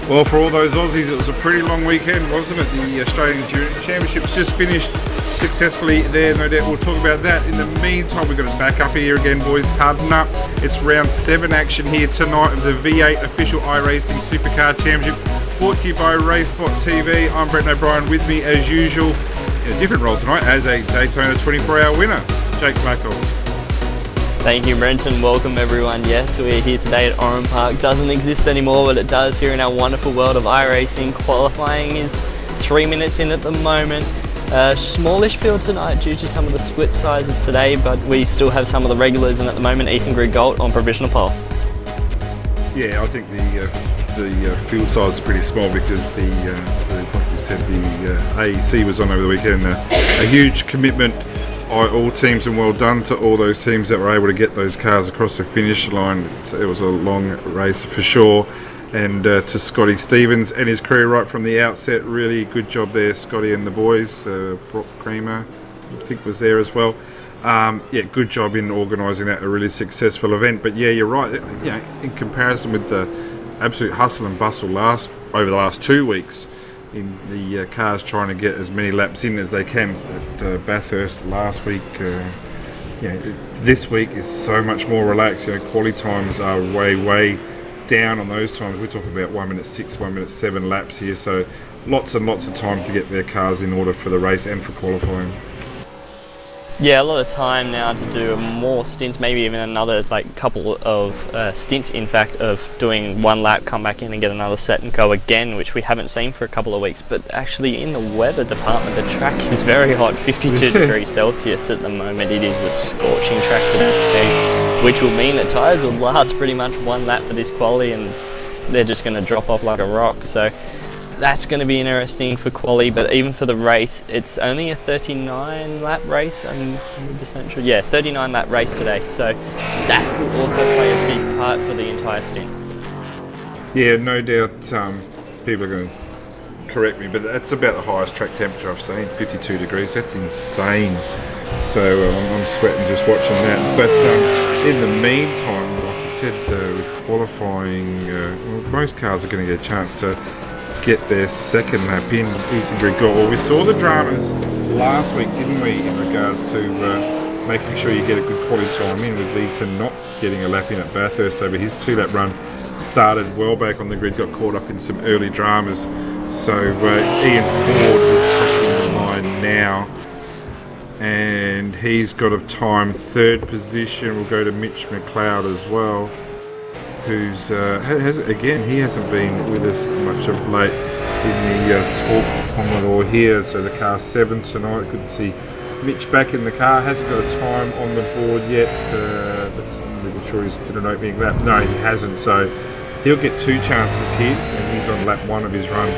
Well, for all those Aussies, it was a pretty long weekend, wasn't it? The Australian Junior Championships just finished successfully there, no doubt. We'll talk about that. In the meantime, we've got it back up here again, boys. Harden up. It's round 7 action here tonight of the V8 official iRacing Supercar Championship, brought to you by RaceBot TV. I'm Brett O'Brien, with me as usual, in a different role tonight, as a Daytona 24-hour winner, Jake Blackwell. Thank you, Brenton. Welcome everyone. Yes, we're here today at Oran Park. Doesn't exist anymore, but it does here in our wonderful world of iRacing. Qualifying is 3 minutes in at the moment. Smallish field tonight due to some of the split sizes today, but we still have some of the regulars in at the moment. Ethan Griggold on provisional pole. Yeah, I think the field size is pretty small because like you said, the AEC was on over the weekend. A huge commitment by all teams, and well done to all those teams that were able to get those cars across the finish line. It was a long race for sure, and to Scotty Stevens and his crew right from the outset, really good job there, Scotty and the boys. Brock Creamer, I think, was there as well. Yeah, good job in organising that, a really successful event. But yeah, you're right, in comparison with the absolute hustle and bustle over the last 2 weeks in the cars trying to get as many laps in as they can at Bathurst last week. This week is so much more relaxed. Quality times are way down on those times. We're talking about 1 minute 6, 1 minute 7 laps here, so lots and lots of time to get their cars in order for the race and for qualifying. Yeah, a lot of time now to do more stints, maybe even another couple of stints, in fact, of doing 1 lap, come back in and get another set and go again, which we haven't seen for a couple of weeks. But actually in the weather department, the track is very hot, 52 degrees Celsius at the moment. It is a scorching track today, which will mean that tyres will last pretty much 1 lap for this quali, and they're just going to drop off like a rock. So that's going to be interesting for quali, but even for the race, it's only a 39 lap race. I'm 100% sure. Yeah, 39 lap race today, so that will also play a big part for the entire stint. Yeah, no doubt people are going to correct me, but that's about the highest track temperature I've seen, 52 degrees. That's insane. So I'm sweating just watching that. But in the meantime, like I said, with qualifying, most cars are going to get a chance to get their second lap in. Ethan Griggold. We saw the dramas last week, didn't we, in regards to making sure you get a good quality time in, with Ethan not getting a lap in at Bathurst over his 2-lap run. Started well back on the grid, got caught up in some early dramas. So Ian Ford is crossing the line now, and he's got a time 3rd position. We'll go to Mitch McLeod as well, who's he hasn't been with us much of late in the Talk Commodore here. So the car 7 tonight. Good to see Mitch back in the car. Hasn't got a time on the board yet. I'm sure he's did an opening lap. No, he hasn't. So he'll get 2 chances here, and he's on lap 1 of his run.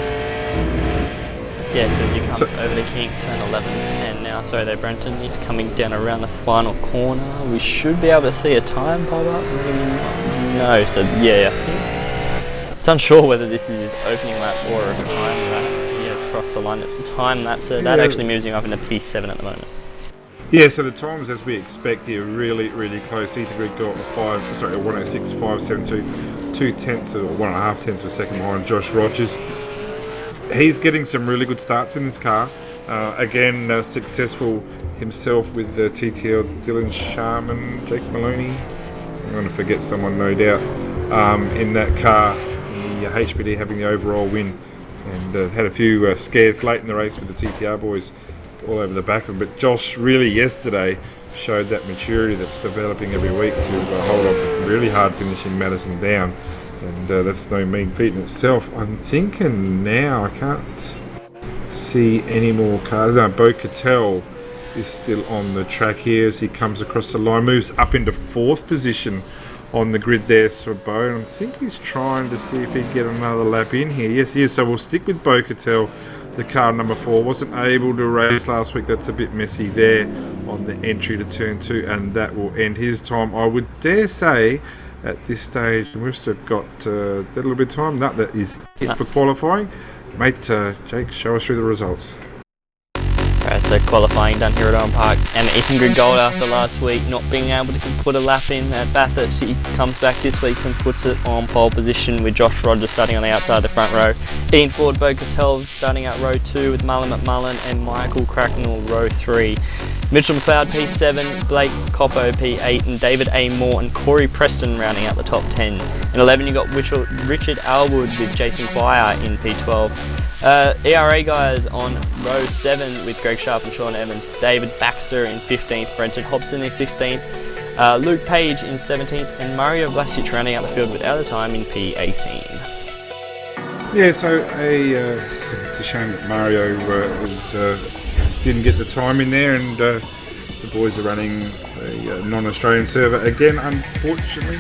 Yeah, so as he comes over the King, turn 11:10 now. Sorry there, Brenton. He's coming down around the final corner. We should be able to see a time pop up. No, so yeah. It's unsure whether this is his opening lap or a time lap. He has crossed the line. It's a time lap, so that actually moves him up into P7 at the moment. Yeah, so the times, as we expect here, really close. Ethan Grigg got 106.572, 2 tenths or 1.5 tenths of a second behind Josh Rogers. He's getting some really good starts in this car. Again, successful himself with the TTL, Dylan Sharman, Jake Maloney. I'm going to forget someone, no doubt, in that car, in the HPD, having the overall win. And had a few scares late in the race with the TTR boys all over the back of him. But Josh really yesterday showed that maturity that's developing every week to hold off a really hard finish in Madison down. And that's no mean feat in itself. I'm thinking now, I can't see any more cars. No, Bo Cattell is still on the track here as he comes across the line, moves up into 4th position on the grid there for Bo. And I think he's trying to see if he can get another lap in here. Yes, he is. So we'll stick with Bo Cattell. The car number 4 wasn't able to race last week. That's a bit messy there on the entry to turn 2, and that will end his time. I would dare say at this stage we've still got that little bit of time. That is it for qualifying. Mate, Jake, show us through the results. Alright, so also qualifying done here at Oran Park. And Ethan Grid Gold after last week not being able to put a lap in at Bathurst, he comes back this week and puts it on pole position with Josh Rogers starting on the outside of the front row. Ian Ford Bocatel starting out row 2 with Marlon McMullen and Michael Cracknell row 3. Mitchell McLeod P7, Blake Coppo P8 and David A. Moore and Corey Preston rounding out the top 10. In 11 you got Richard Alwood with Jason Quire in P12. ERA guys on row 7 with Greg Sharp and Sean Evans, David Baxter in 15th, Brenton Hobson in 16th, Luke Page in 17th and Mario Vlasic rounding out the field without a time in P18. Yeah, so it's a shame that Mario didn't get the time in there, and the boys are running a non-Australian server again, unfortunately.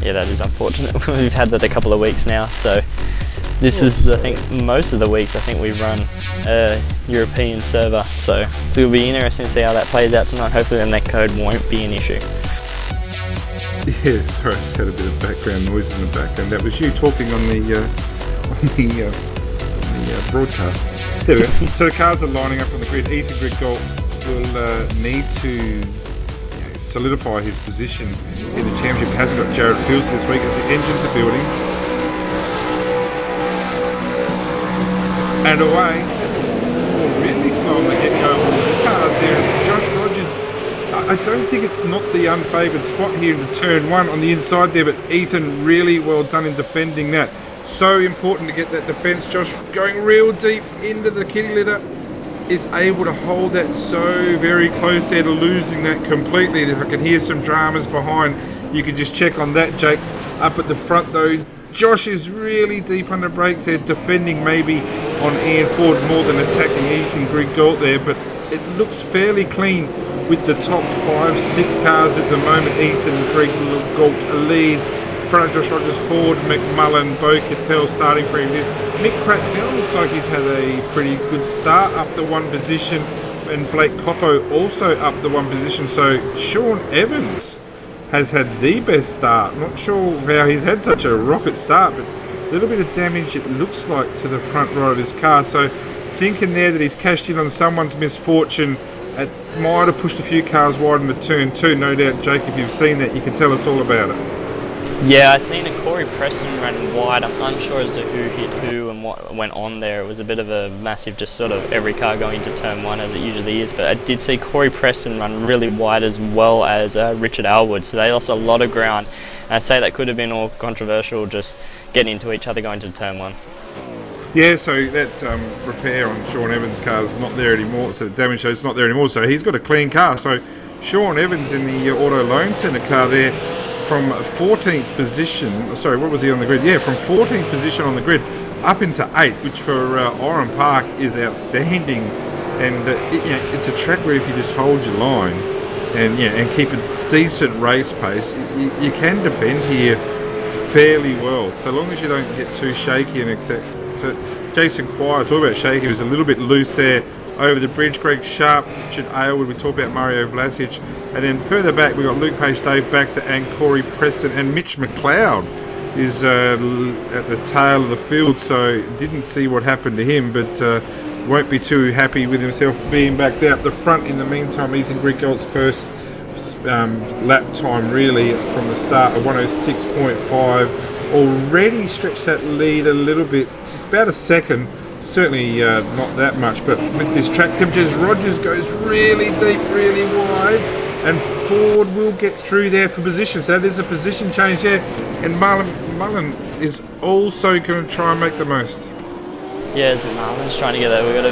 Yeah, that is unfortunate. We've had that a couple of weeks now, so this is the thing. Most of the weeks I think we run a European server, so it'll be interesting to see how that plays out tonight. Hopefully the netcode won't be an issue. Yeah, sorry, I just had a bit of background noise in the background. That was you talking on the broadcast. There we go. So the cars are lining up on the grid. Ethan Grid Gold will need to solidify his position in the championship. He hasn't got Jared Fields this week as the engines are building. And away. Really slow on the get-go. The cars there. Josh Rogers, I don't think it's not the unfavoured spot here in turn 1 on the inside there, but Ethan really well done in defending that. So important to get that defence. Josh going real deep into the kitty litter, is able to hold that so very close there to losing that completely. I can hear some dramas behind. You can just check on that, Jake. Up at the front though, Josh is really deep under brakes there, defending maybe on Ian Ford more than attacking Ethan Grid Gold there, but it looks fairly clean with the top 5-6 cars at the moment. Ethan Grid Gold leads. Front of Josh Rogers, Ford, McMullen, Bocatel starting for him. Nick Cracknell looks like he's had a pretty good start up the 1 position, and Blake Coppo also up the 1 position. So Sean Evans has had the best start. Not sure how he's had such a rocket start, but a little bit of damage it looks like to the front row of his car. So thinking there that he's cashed in on someone's misfortune. It might have pushed a few cars wide in the turn 2. No doubt, Jake, if you've seen that, you can tell us all about it. Yeah, I seen a Corey Preston running wide. I'm unsure as to who hit who and what went on there. It was a bit of a massive, just sort of every car going into turn 1 as it usually is. But I did see Corey Preston run really wide as well as Richard Alwood. So they lost a lot of ground. And I'd say that could have been all controversial, just getting into each other going to turn 1. Yeah, so that repair on Sean Evans' car is not there anymore. So the damage show is not there anymore. So he's got a clean car. So Sean Evans in the Auto Loan Centre car there, from 14th position, sorry, what was he on the grid? Yeah, from 14th position on the grid up into 8th, which for Oran Park is outstanding. And it's a track where if you just hold your line and keep a decent race pace, you can defend here fairly well, so long as you don't get too shaky and etc. So Jason Quire, talk about shaky, was a little bit loose there over the bridge. Greg Sharp, Richard Aylward, we talk about Mario Vlasic. And then further back, we've got Luke Page, Dave Baxter, and Corey Preston. And Mitch McLeod is at the tail of the field, so didn't see what happened to him, but won't be too happy with himself being back there up the front. In the meantime, Ethan Grid Gold's first lap time, really, from the start of 106.5. Already stretched that lead a little bit, just about a second. Certainly not that much, but with this track temperatures, Rogers goes really deep, really wide. And Ford will get through there for position. So that is a position change there. And Mullen is also going to try and make the most. Yeah, as Marlon's trying to get that. We've got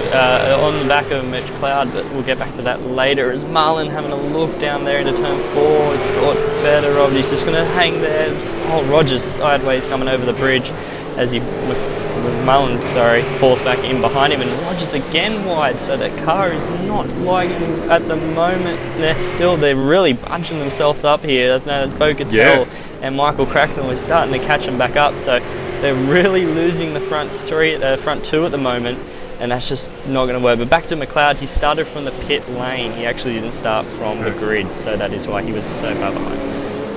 on the back of Mitch Cloud, but we'll get back to that later. As Marlon having a look down there into turn 4, thought better of. He's just going to hang there. Oh, Rogers sideways coming over the bridge as Mullen falls back in behind him, and Rogers again wide, so that car is not liking at the moment. They're really bunching themselves up here. That's Bocatel and Michael Cracknell is starting to catch them back up, so they're really losing the front 2 at the moment, and that's just not going to work. But back to McLeod, he started from the pit lane. He actually didn't start from the grid, so that is why he was so far behind.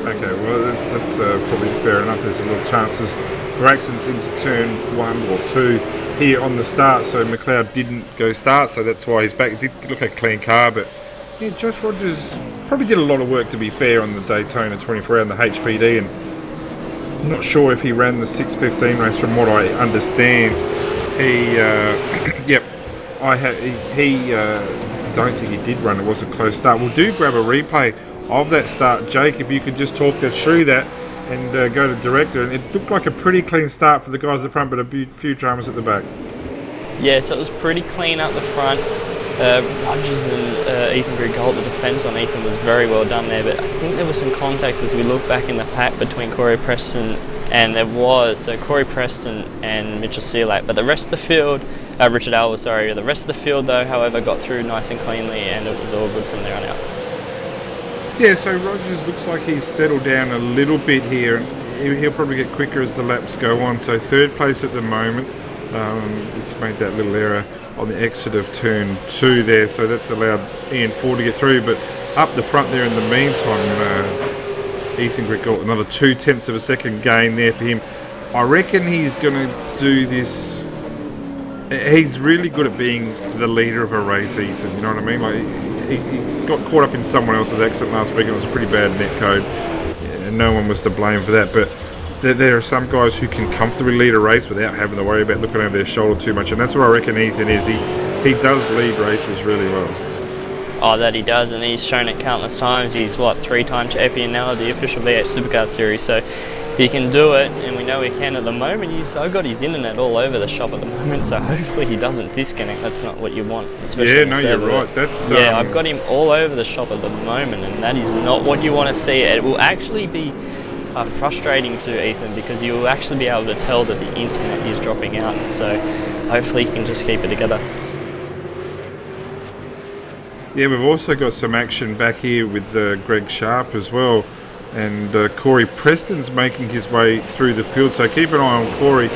Okay, well that's probably fair enough. There's a little chances. Graxon's into turn 1 or 2. here on the start, so McLeod didn't go start, so that's why he's back. It did look like a clean car, but yeah, Josh Rogers probably did a lot of work, to be fair, on the Daytona 24 and the HPD, and I'm not sure if he ran the 6:15 race. From what I understand, he don't think he did run. It was a close start. We'll grab a replay of that start. Jake, if you could just talk us through that and go to director. And it looked like a pretty clean start for the guys at the front, but a few dramas at the back. Yeah, so it was pretty clean up the front. Rogers and Ethan Grigol, the defence on Ethan was very well done there, but I think there was some contact as we look back in the pack between Corey Preston, and there was, so Corey Preston and Mitchell Sealak, but the rest of the field, Richard Alva, sorry, the rest of the field though, however, got through nice and cleanly, and it was all good from there on out. Yeah, so Rogers looks like he's settled down a little bit here, and he'll probably get quicker as the laps go on. So third place at the moment. He's made that little error on the exit of turn 2 there, so that's allowed Ian Ford to get through. But up the front there in the meantime, Ethan Grigol, another 0.2 of a second gain there for him. I reckon he's going to do this. He's really good at being the leader of a race, Ethan, you know what I mean? Like, he got caught up in someone else's accident last week, and it was a pretty bad net code. Yeah, no one was to blame for that, but there are some guys who can comfortably lead a race without having to worry about looking over their shoulder too much, and that's what I reckon Ethan is. He does lead races really well. Oh, that he does, and he's shown it countless times. He's, 3-time champion now of the official V8 Supercars series, so he can do it, and we know he can at the moment. I've got his internet all over the shop at the moment, so hopefully he doesn't disconnect. That's not what you want, especially yeah, no, you're right. That's I've got him all over the shop at the moment, and that is not what you want to see. It will actually be frustrating to Ethan, because you will actually be able to tell that the internet is dropping out, so hopefully he can just keep it together. Yeah, we've also got some action back here with Greg Sharp as well, and Corey Preston's making his way through the field, so keep an eye on Corey.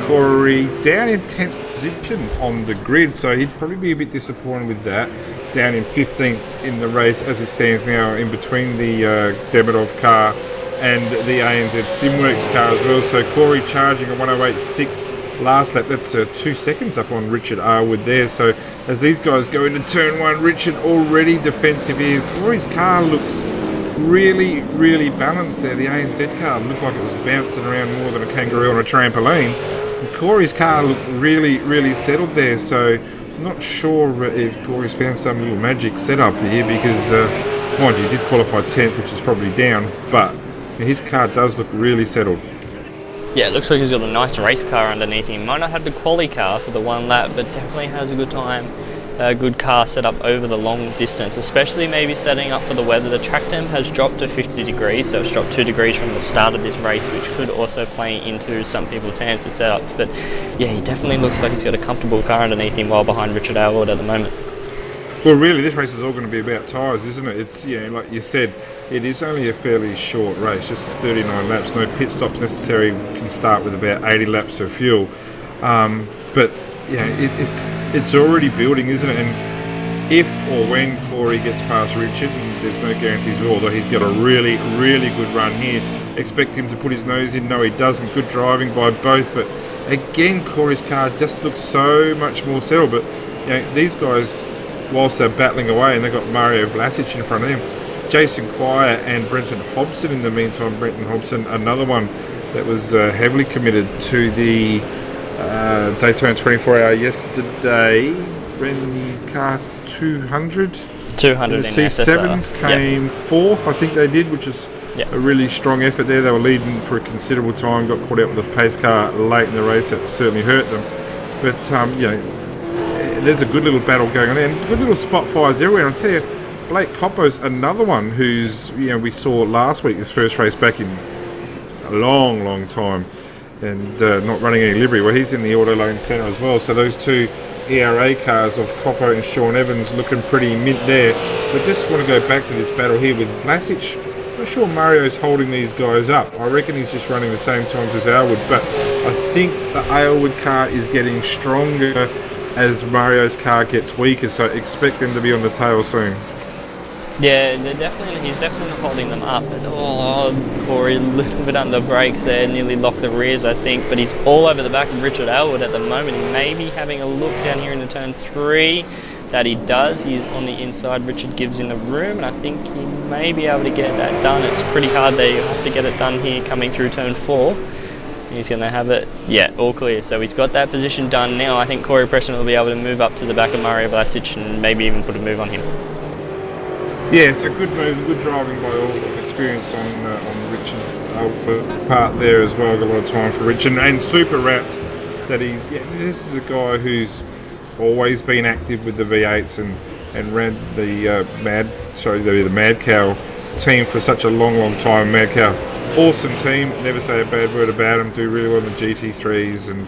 Corey down in 10th position on the grid, so he'd probably be a bit disappointed with that. Down in 15th in the race as it stands now, in between the Demidov car and the ANZ Simworks car as well. So Corey charging a 108.6 last lap. That's 2 seconds up on Richard Arwood there. So as these guys go into turn 1, Richard already defensive here. Corey's car looks really, really balanced there. The ANZ car looked like it was bouncing around more than a kangaroo on a trampoline. And Corey's car looked really, really settled there. So I'm not sure if Corey's found some little magic setup here, because mind you, he did qualify 10th, which is probably down, but his car does look really settled. Yeah, it looks like he's got a nice race car underneath him. Might not have the quali car for the one lap, but definitely has a good time. A good car set up over the long distance, especially maybe setting up for the weather. The track temp has dropped to 50 degrees, so it's dropped 2 degrees from the start of this race, which could also play into some people's hands with setups. But yeah, he definitely looks like he's got a comfortable car underneath him, while behind Richard Alwood at the moment. Well, really, this race is all going to be about tyres, isn't it? It's, like you said, it is only a fairly short race, just 39 laps, no pit stops necessary. We can start with about 80 laps of fuel. But yeah, it's already building, isn't it? And if or when Corey gets past Richard, and there's no guarantees at all, although he's got a really, really good run here, expect him to put his nose in. No, he doesn't. Good driving by both, but again, Corey's car just looks so much more settled. But these guys, whilst they're battling away, and they've got Mario Vlasic in front of them, Jason Quire and Brenton Hobson in the meantime. Brenton Hobson, another one that was heavily committed to the Daytona 24-hour yesterday. Ran the car 200. 200 in C7s came fourth, I think they did, which is a really strong effort there. They were leading for a considerable time, got caught out with a pace car late in the race. That certainly hurt them. But there's a good little battle going on there, and good little spot fires everywhere. I'll tell you, Blake Coppo's another one who's, we saw last week, his first race back in a long, long time, and not running any livery. Well, he's in the Auto Lane Centre as well. So those two ERA cars of Coppo and Sean Evans looking pretty mint there. But just want to go back to this battle here with Vlasic. I'm not sure Mario's holding these guys up. I reckon he's just running the same times as Aylwood, but I think the Aylwood car is getting stronger as Mario's car gets weaker, so expect them to be on the tail soon. Yeah, he's definitely not holding them up. But, Corey, a little bit under brakes there, nearly locked the rears, I think. But he's all over the back of Richard Aylward at the moment. He may be having a look down here into turn 3. That he does. He's on the inside. Richard gives in the room, and I think he may be able to get that done. It's pretty hard there. You have to get it done here coming through turn 4. He's going to have it, all clear. So he's got that position done now. I think Corey Preston will be able to move up to the back of Mario Vlasic and maybe even put a move on him. Yeah, it's a good move, good driving by all, experience on Richard part there as well. Got a lot of time for Richard, and super wrapped that this is a guy who's always been active with the V8s and ran the Mad Cow team for such a long time. Mad Cow, awesome team. Never say a bad word about them. Do really well in the GT3s and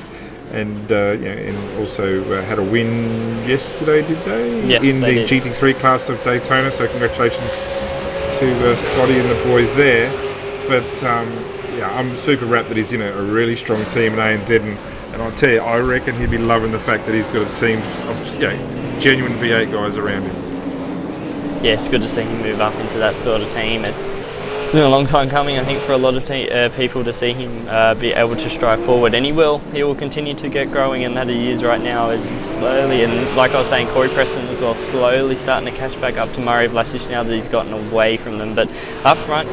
also had a win yesterday, did they? Yes, in they the did. GT3 class of Daytona. So congratulations to Scotty and the boys there. But I'm super wrapped that he's in a really strong team in ANZ, and I'll tell you, I reckon he'd be loving the fact that he's got a team of genuine V8 guys around him. Yeah, it's good to see him move up into that sort of team. It's been a long time coming, I think, for a lot of people to see him be able to strive forward, and he will continue to get growing, and that he is right now as he's slowly, and like I was saying, Corey Preston as well, slowly starting to catch back up to Mario Vlasic now that he's gotten away from them. But up front,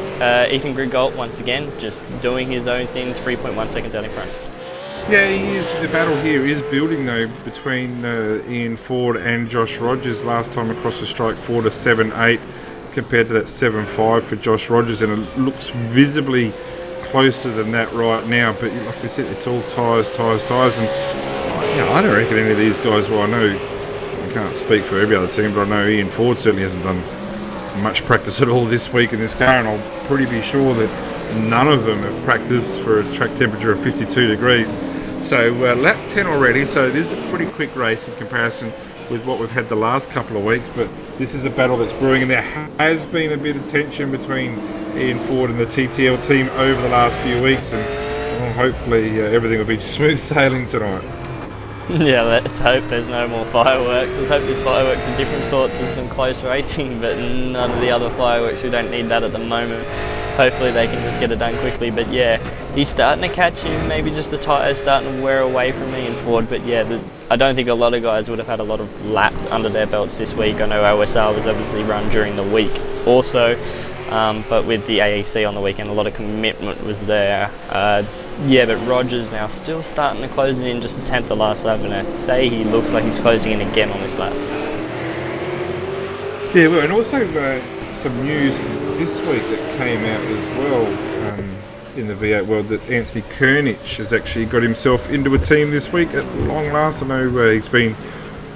Ethan Grigault once again just doing his own thing, 3.1 seconds out in front. Yeah, he is. The battle here is building though between Ian Ford and Josh Rogers. Last time across the strike, 4 to 7.8 compared to that 7.5 for Josh Rogers, and it looks visibly closer than that right now. But like I said, it's all tyres, and I don't reckon any of these guys. Well, I know I can't speak for every other team, but I know Ian Ford certainly hasn't done much practice at all this week in this car, and I'll pretty be sure that none of them have practiced for a track temperature of 52 degrees. So lap 10 already, so this is a pretty quick race in comparison with what we've had the last couple of weeks, but this is a battle that's brewing, and there has been a bit of tension between Ian Ford and the TTL team over the last few weeks, and hopefully everything will be smooth sailing tonight. Yeah, let's hope there's no more fireworks. Let's hope there's fireworks of different sorts and some close racing, but none of the other fireworks. We don't need that at the moment. Hopefully they can just get it done quickly. But yeah, he's starting to catch him. Maybe just the tyres starting to wear away from Ian Ford. But yeah, I don't think a lot of guys would have had a lot of laps under their belts this week. I know OSR was obviously run during the week also, but with the AEC on the weekend, a lot of commitment was there. But Rogers now still starting to close it in just a tenth the last lap, and I'd say he looks like he's closing in again on this lap. Yeah, well, and also some news this week that came out as well in the V8 world, that Anthony Kernich has actually got himself into a team this week at long last. I know he's been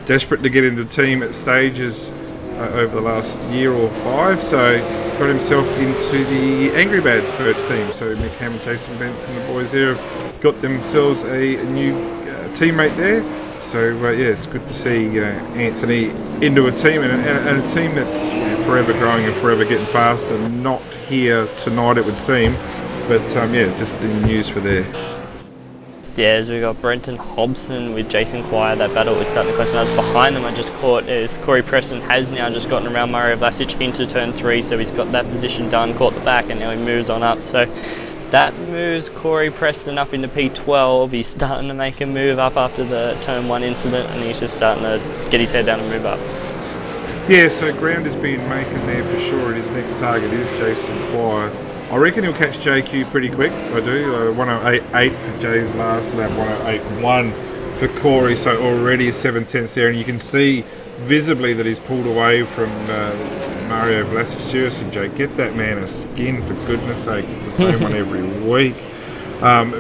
desperate to get into the team at stages over the last year or 5, so got himself into the Angry Bad Birds team. So Mick Ham and Jason Benson, the boys there, have got themselves a new teammate there. So it's good to see Anthony into a team, and a team that's forever growing and forever getting faster. Not here tonight, it would seem, but just the news for there. Yeah, as we got Brenton Hobson with Jason Quire, that battle is starting to close. Now it's behind them. I just caught as Corey Preston has now just gotten around Mario Vlasic into turn 3, so he's got that position done, caught the back, and now he moves on up. So that moves Corey Preston up into P12. He's starting to make a move up after the turn 1 incident, and he's just starting to get his head down and move up. Yeah, so ground is being making there for sure, and his next target is Jason Quire. I reckon he'll catch JQ pretty quick, I do. 108.8 for Jay's last lap, 108.1 for Corey, so already 7/10 there, and you can see visibly that he's pulled away from Mario Vlasic. Seriously, Jay, get that man a skin, for goodness sakes. It's the same one every week.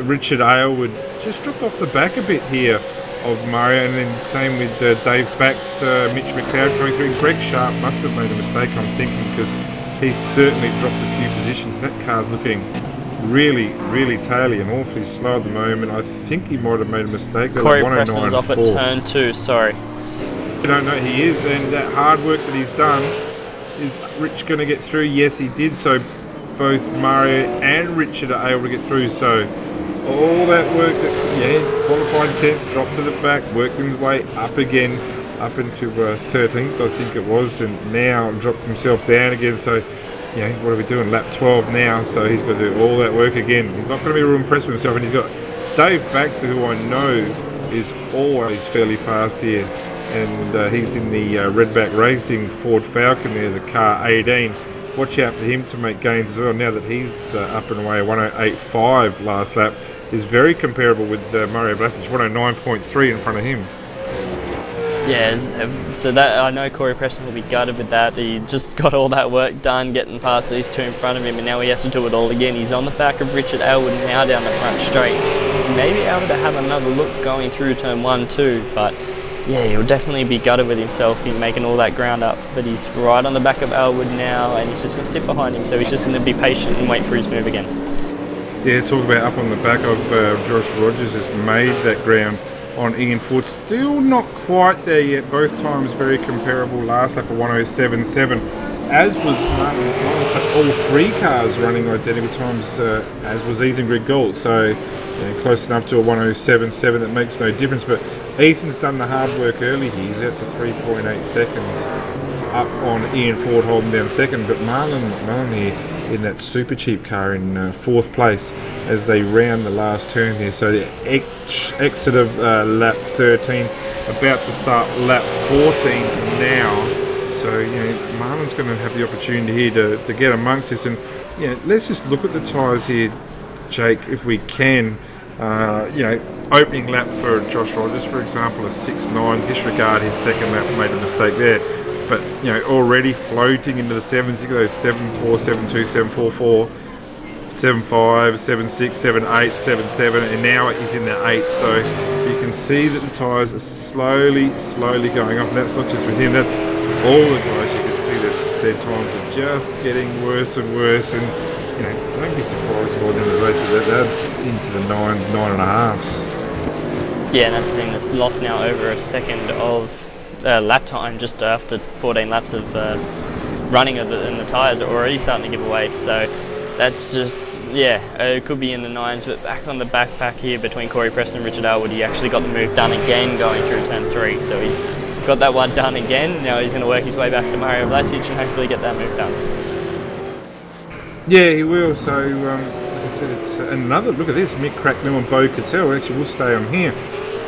Richard Aylward just dropped off the back a bit here of Mario, and then same with Dave Baxter, Mitch McLeod coming through. Greg Sharp must have made a mistake, I'm thinking, because he's certainly dropped a few positions. That car's looking really, really taily and awfully slow at the moment. I think he might have made a mistake. Corey Preston's off at turn 2, sorry. I don't know, he is, and that hard work that he's done, is Rich going to get through? Yes, he did. So both Mario and Richard are able to get through. So all that work that, qualified 10th, dropped to the back, worked his way up again. up into 13th, I think it was, and now dropped himself down again. So, what are we doing? Lap 12 now, so he's got to do all that work again. He's not going to be real impressed with himself, and he's got Dave Baxter, who I know is always fairly fast here, and he's in the Redback Racing Ford Falcon there, the car 18. Watch out for him to make gains as well, now that he's up and away. 108.5 last lap is very comparable with Mario Blasic, 109.3 in front of him. Yeah, so that I know Corey Preston will be gutted with that. He just got all that work done getting past these two in front of him, and now he has to do it all again. He's on the back of Richard Elwood now down the front straight. He may be able to have another look going through turn 1 too, but yeah, he'll definitely be gutted with himself in making all that ground up. But he's right on the back of Elwood now, and he's just going to sit behind him, so he's just going to be patient and wait for his move again. Yeah, talk about up on the back of Josh Rogers has made that ground on Ian Ford. Still not quite there yet. Both times very comparable. Last lap of 107.7, as was Martin. All three cars running identical times, as was Ethan Grigol. So close enough to a 107.7 that makes no difference. But Ethan's done the hard work early here. He's out to 3.8 seconds up on Ian Ford holding down second. But Marlon McMullen here in that super cheap car in 4th place as they round the last turn here. So the exit of lap 13, about to start lap 14 now. So Marlon's going to have the opportunity here to get amongst this. And let's just look at the tyres here, Jake, if we can. Opening lap for Josh Rogers, for example, a 6.9. Disregard his second lap, made a mistake there. But already floating into the 7s. You got those 7.4, 7.2, 7.44, 7.5, 7.6, 7.8, 7.7, and now he's in the 8. So you can see that the tyres are slowly going up. And that's not just with him. That's all the guys. You can see that their times are just getting worse and worse. And don't be surprised more than the races that they're into the 9.5s. Yeah, and that's the thing. That's lost now over a second of lap time just after 14 laps of running and the tyres are already starting to give away. So that's just, it could be in the 9s, but back on the backpack here between Corey Preston and Richard Elwood, he actually got the move done again going through turn 3. So he's got that one done again. Now he's going to work his way back to Mario Blasic and hopefully get that move done. Yeah, he will. So like I said, it's another look at this. Mick Cracknell and Bo Cattell. Actually, we'll stay on here.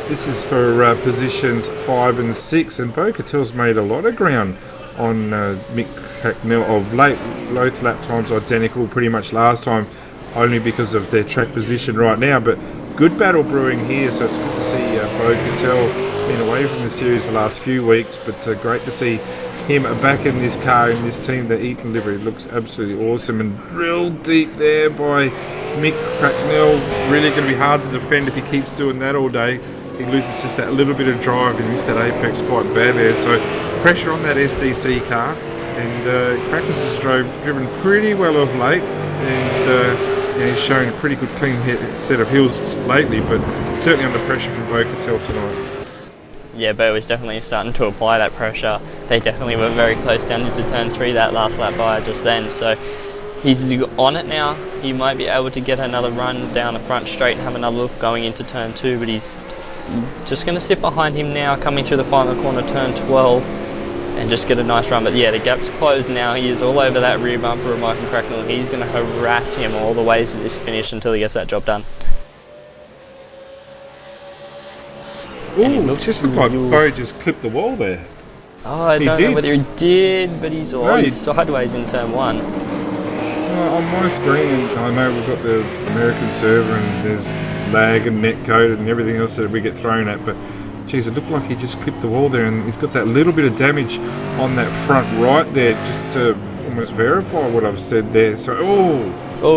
This is for positions 5 and 6, and Bo Cattell's made a lot of ground on Mick Cracknell of late. Both lap times identical pretty much last time, only because of their track position right now. But good battle brewing here, so it's good to see Bo Cattell been away from the series the last few weeks, but great to see him back in this car, in this team. The Eaton livery looks absolutely awesome, and real deep there by Mick Cracknell. Really going to be hard to defend if he keeps doing that all day. He loses just that little bit of drive and missed that apex quite bad there. So pressure on that SDC car, and Cracknell has driven pretty well of late, and he's shown a pretty good clean set of hills lately, but certainly under pressure from Bo Cattell tonight. Yeah, Bo is definitely starting to apply that pressure. They definitely were very close down into turn 3 that last lap by just then. So he's on it now. He might be able to get another run down the front straight and have another look going into turn 2, but he's just going to sit behind him now, coming through the final corner, turn 12, and just get a nice run. But yeah, the gap's closed now. He is all over that rear bumper of Michael Cracknell. He's going to harass him all the way to this finish until he gets that job done. Ooh, it just looked like Bo just clipped the wall there. Oh, I don't know whether he did, but he's sideways in turn 1. On my screen, I know we've got the American server and there's lag and netcode and everything else that we get thrown at, but geez, it looked like he just clipped the wall there, and he's got that little bit of damage on that front right there, just to almost verify what I've said there. So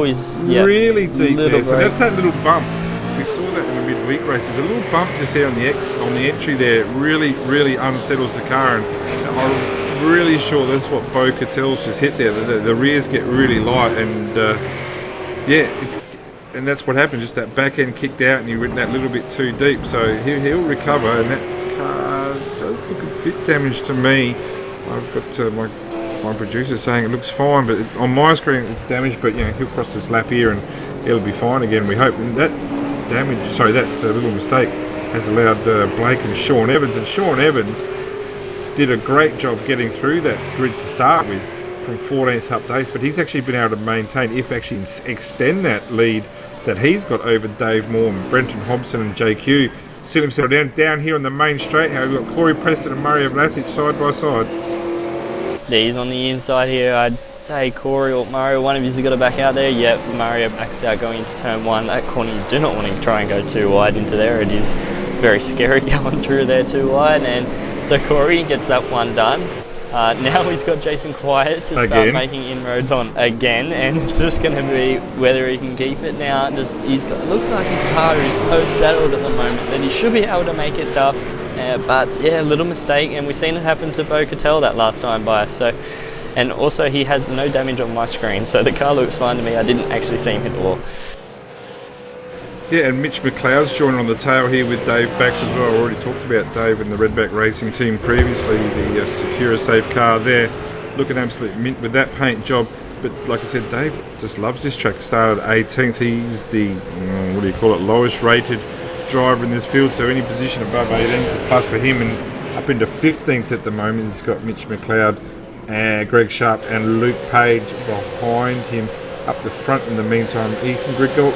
he's really deep there. Break. So that's that little bump. We saw that in the midweek race. There's a little bump just here on the entry there. Really unsettles the car, and I'm really sure that's what Bo Cattell's just hit there. The rears get really light, and and that's what happened. Just that back end kicked out, and he went that little bit too deep. So he'll recover, and that car does look a bit damaged to me. I've got my producer saying it looks fine, but on my screen it's damaged. But he'll cross this lap here, and it'll be fine again, we hope. And that little mistake has allowed Blake and Sean Evans. And Sean Evans, did a great job getting through that grid to start with, from 14th up to 8th, but he's actually been able to maintain, if actually extend that lead that he's got over Dave Moore and Brenton Hobson and JQ. Sit himself down here on the main straight. How we've got Corey Preston and Mario Vlasic side by side. Yeah, he's on the inside here. I'd say Corey or Mario, one of you's got to back out there. Yep, Mario backs out going into turn 1. That corner you do not want to try and go too wide into there. It is very scary going through there too wide. And so Corey gets that one done. Now he's got Jason Quiet to start making inroads on again, and it's just going to be whether he can keep it now. It looks like his car is so settled at the moment that he should be able to make it up. But yeah, little mistake, and we've seen it happen to Bo Cattell that last time by. So, and also he has no damage on my screen, so the car looks fine to me. I didn't actually see him hit the wall. Yeah, and Mitch McLeod's joining on the tail here with Dave Backs as well. I already talked about Dave and the Redback Racing team previously. The Secura Safe car there, looking absolute mint with that paint job. But like I said, Dave just loves this track. Started 18th. He's the lowest rated driver in this field. So any position above 18 is a plus for him. And up into 15th at the moment, he's got Mitch McLeod, Greg Sharp, and Luke Page behind him. Up the front in the meantime, Ethan Griggle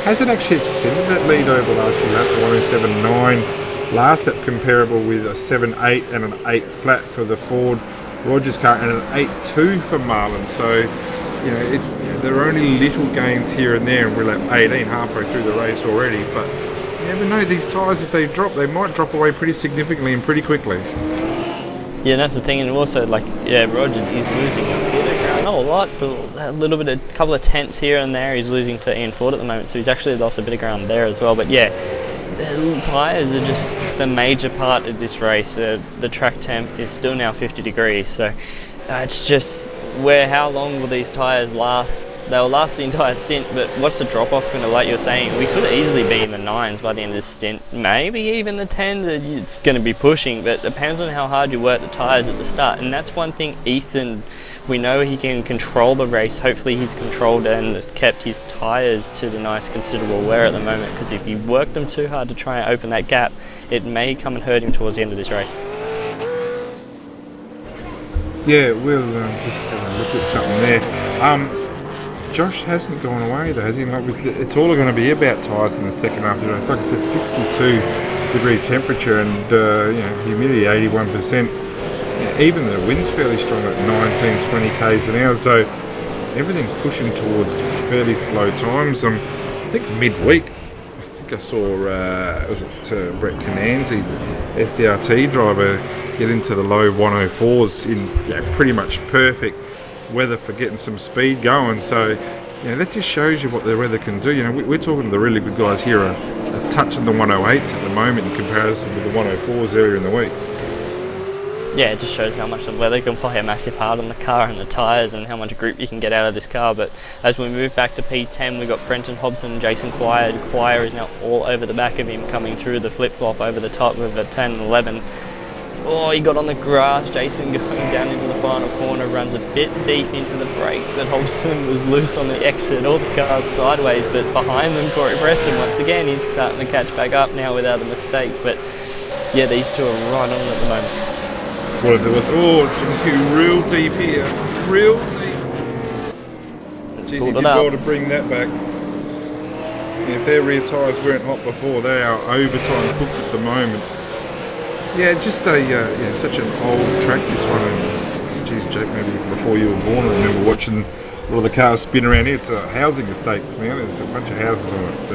hasn't actually extended that lead over the last few laps. 107.9 last lap, comparable with a 7.8 and an 8 flat for the Ford Rogers car and an 8.2 for Marlin. So there are only little gains here and there, and we're at 18 halfway through the race already. But you never know, these tyres, if they drop, they might drop away pretty significantly and pretty quickly. Yeah, that's the thing, and also Rogers is losing a bit of ground, not a lot, but a couple of tenths here and there. He's losing to Ian Ford at the moment, so he's actually lost a bit of ground there as well. But yeah, the tyres are just the major part of this race. The track temp is still now 50 degrees, so it's just how long will these tyres last? They'll last the entire stint, but what's the drop-off going to, like you're saying? We could easily be in the 9s by the end of this stint, maybe even the 10. It's going to be pushing, but it depends on how hard you work the tyres at the start. And that's one thing Ethan, we know he can control the race. Hopefully he's controlled and kept his tyres to the nice considerable wear at the moment, because if you work them too hard to try and open that gap, it may come and hurt him towards the end of this race. Yeah, we'll just have a look at something there. Josh hasn't gone away though, has he? It's all going to be about tyres in the second half of the race. Like I said, 52 degree temperature and humidity 81%. Even the wind's fairly strong at 19, 20 k's an hour, so everything's pushing towards fairly slow times. I think midweek, I saw Brett Cananzi, the SDRT driver, get into the low 104s in pretty much perfect weather for getting some speed going. So that just shows you what the weather can do. We're talking to the really good guys here are touching the 108s at the moment in comparison to the 104s earlier in the week. Yeah, it just shows how much the weather can play a massive part on the car and the tyres and how much grip you can get out of this car. But as we move back to P10, we've got Brenton Hobson and Jason Quire. Quire is now all over the back of him, coming through the flip-flop over the top of a 10 and 11. Oh, he got on the grass. Jason going down into the final corner, runs a bit deep into the brakes, but Hobson was loose on the exit. All the cars sideways, but behind them, Corey Preston, once again, he's starting to catch back up now without a mistake. But yeah, these two are right on at the moment. What if there was, real deep here, real deep. Geez, he did well to bring that back. If their rear tyres weren't hot before, they are overtime cooked at the moment. Yeah, just such an old track, this one. And geez, Jake, maybe before you were born, I remember watching all of the cars spin around here. It's a housing estate now. There's a bunch of houses on it,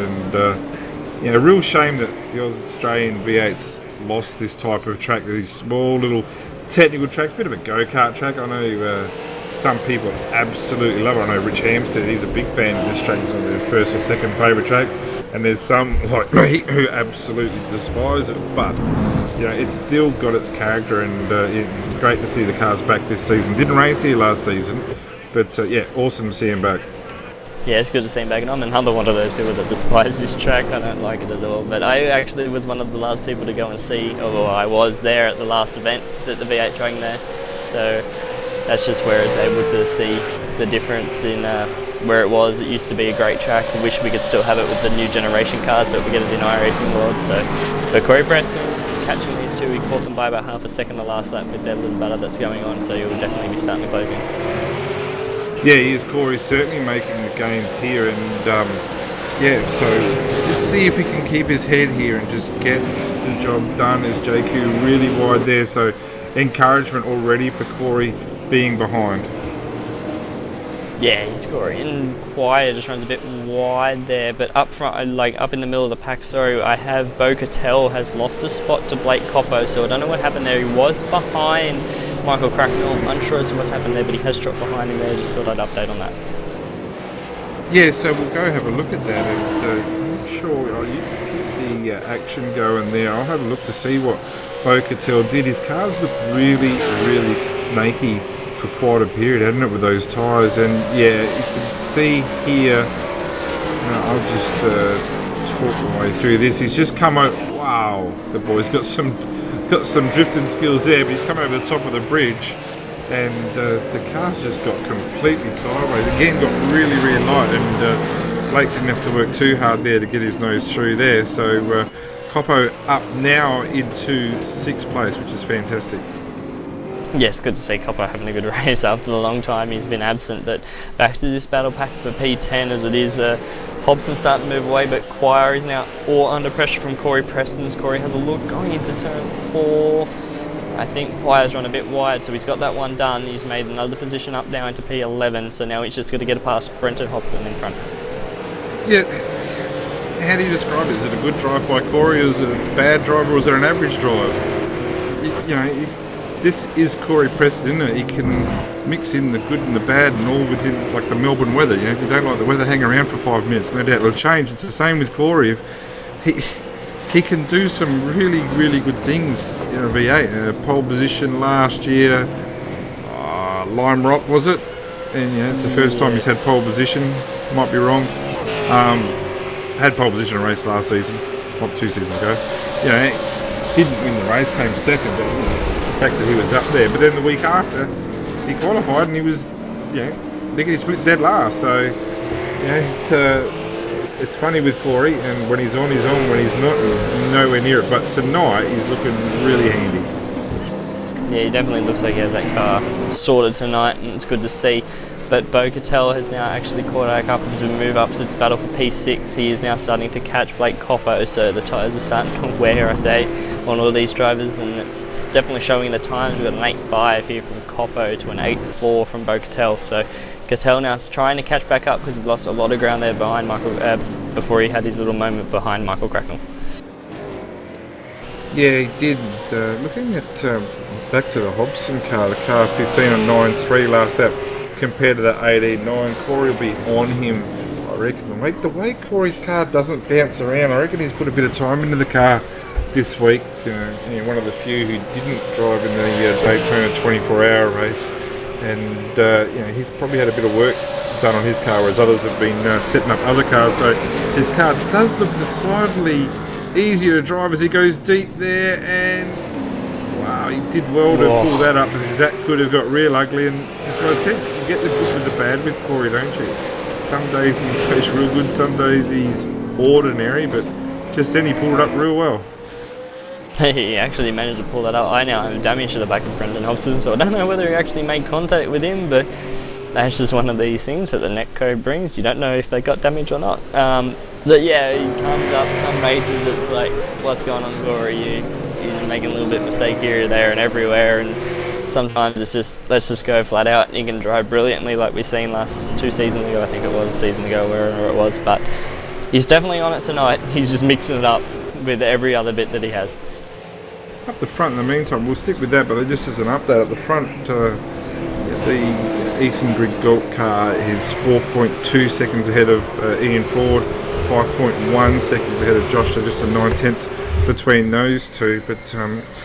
and a real shame that the Australian V8s lost this type of track. These small little technical tracks, bit of a go-kart track. I know some people absolutely love it. I know Rich Hampstead, he's a big fan of this track. It's one of their first or second favourite track. And there's some like me who absolutely despise it, but it's still got its character, and it's great to see the cars back this season. Didn't race here last season, but awesome to see him back. Yeah, it's good to see him back, and I'm another one of those people that despise this track. I don't like it at all, but I actually was one of the last people to go and see, or I was there at the last event that the V8 track there, so that's just where it's able to see the difference in where it was. It used to be a great track. I wish we could still have it with the new generation cars, but we get it in iRacing world. So, but Corey Preston, catching these two. We caught them by about half a second the last lap with their little battle that's going on, so you'll definitely be starting to close in. Yeah, he is. Corey's certainly making the gains here, and yeah, so just see if he can keep his head here and just get the job done. As JQ really wide there, so encouragement already for Corey being behind. Yeah, he's Corey in quiet, just runs a bit wide there, but up front, like up in the middle of the pack, sorry, I have Bo Cattell has lost a spot to Blake Coppo, so I don't know what happened there. He was behind Michael Cracknell, I'm unsure as to what's happened there, but he has dropped behind him there. Just thought I'd update on that. Yeah, so we'll go have a look at that, and I'm not sure, you can keep the action going there. I'll have a look to see what Bo Cattell did. His cars looked really, really snaky for quite a period, hadn't it, with those tyres? And yeah, you can see here, I'll just talk my way through this. He's just come out, wow, the boy's got some drifting skills there, but he's come over the top of the bridge, and the car's just got completely sideways. Again, got really, really light, and Blake didn't have to work too hard there to get his nose through there. So Coppo up now into 6th place, which is fantastic. Yes, good to see Coppo having a good race after the long time he's been absent, but back to this battle pack for P10 as it is. Hobson starting to move away, but Quire is now all under pressure from Corey Preston. Corey has a look going into turn 4. I think Quire's run a bit wide, so he's got that one done. He's made another position up now into P11, so now he's just got to get past Brenton Hobson in front. Yeah, how do you describe it? Is it a good drive by Corey, or is it a bad drive, or is it an average drive? You know, this is Corey Preston, isn't it? He can mix in the good and the bad and all within, like the Melbourne weather. You know, if you don't like the weather, hang around for 5 minutes. No doubt it'll change. It's the same with Corey. He can do some really, really good things in a V8. Pole position last year, Lime Rock was it? And you know, it's the first time he's had pole position. Might be wrong. Had pole position in a race last season, not 2 seasons ago. You know, didn't win the race, came second, but you know, the fact that he was up there. But then the week after, he qualified and he was, you know, lickety split dead last. So, you know, it's funny with Corey, and when he's on, he's on. When he's not, he's nowhere near it. But tonight, he's looking really handy. Yeah, he definitely looks like he has that car sorted tonight, and it's good to see. But Bo Cattell has now actually caught back up as we move up to its battle for P6. He is now starting to catch Blake Coppo, so the tyres are starting to wear, I think, on all these drivers, and it's definitely showing the times. We've got an 8.5 here from Coppo to an 8.4 from Bo Cattell. So Cattell now is trying to catch back up because he lost a lot of ground there behind Michael before he had his little moment behind Michael Cracknell. Yeah, he did. Looking at back to the Hobson car, the car 15 on 9.3 last lap. Compared to that 18.9, Corey will be on him, I reckon. The way Corey's car doesn't bounce around, I reckon he's put a bit of time into the car this week. You know, one of the few who didn't drive in the Daytona 24-hour race, and you know, he's probably had a bit of work done on his car, whereas others have been setting up other cars. So his car does look decidedly easier to drive as he goes deep there, and wow, he did well to pull that up, because that could have got real ugly. And that's what I said. You get the good with the bad with Corey, don't you? Some days he goes real good, some days he's ordinary, but just then he pulled it up real well. He actually managed to pull that up. I now have damage to the back of Brendan Hobson, so I don't know whether he actually made contact with him, but that's just one of these things that the netcode brings. You don't know if they got damage or not. So yeah, he comes up some races, it's like, what's going on, Corey? You're making a little bit of mistake here, there and everywhere, and sometimes it's just, let's just go flat out. You can drive brilliantly like we've seen 2 seasons ago, I think it was, a season ago, wherever it was, but he's definitely on it tonight. He's just mixing it up with every other bit that he has. Up the front, in the meantime, we'll stick with that, but just as an update, at the front, the Ethan Grigalt car is 4.2 seconds ahead of Ian Ford, 5.1 seconds ahead of Josh, so just a 9/10 between those two, but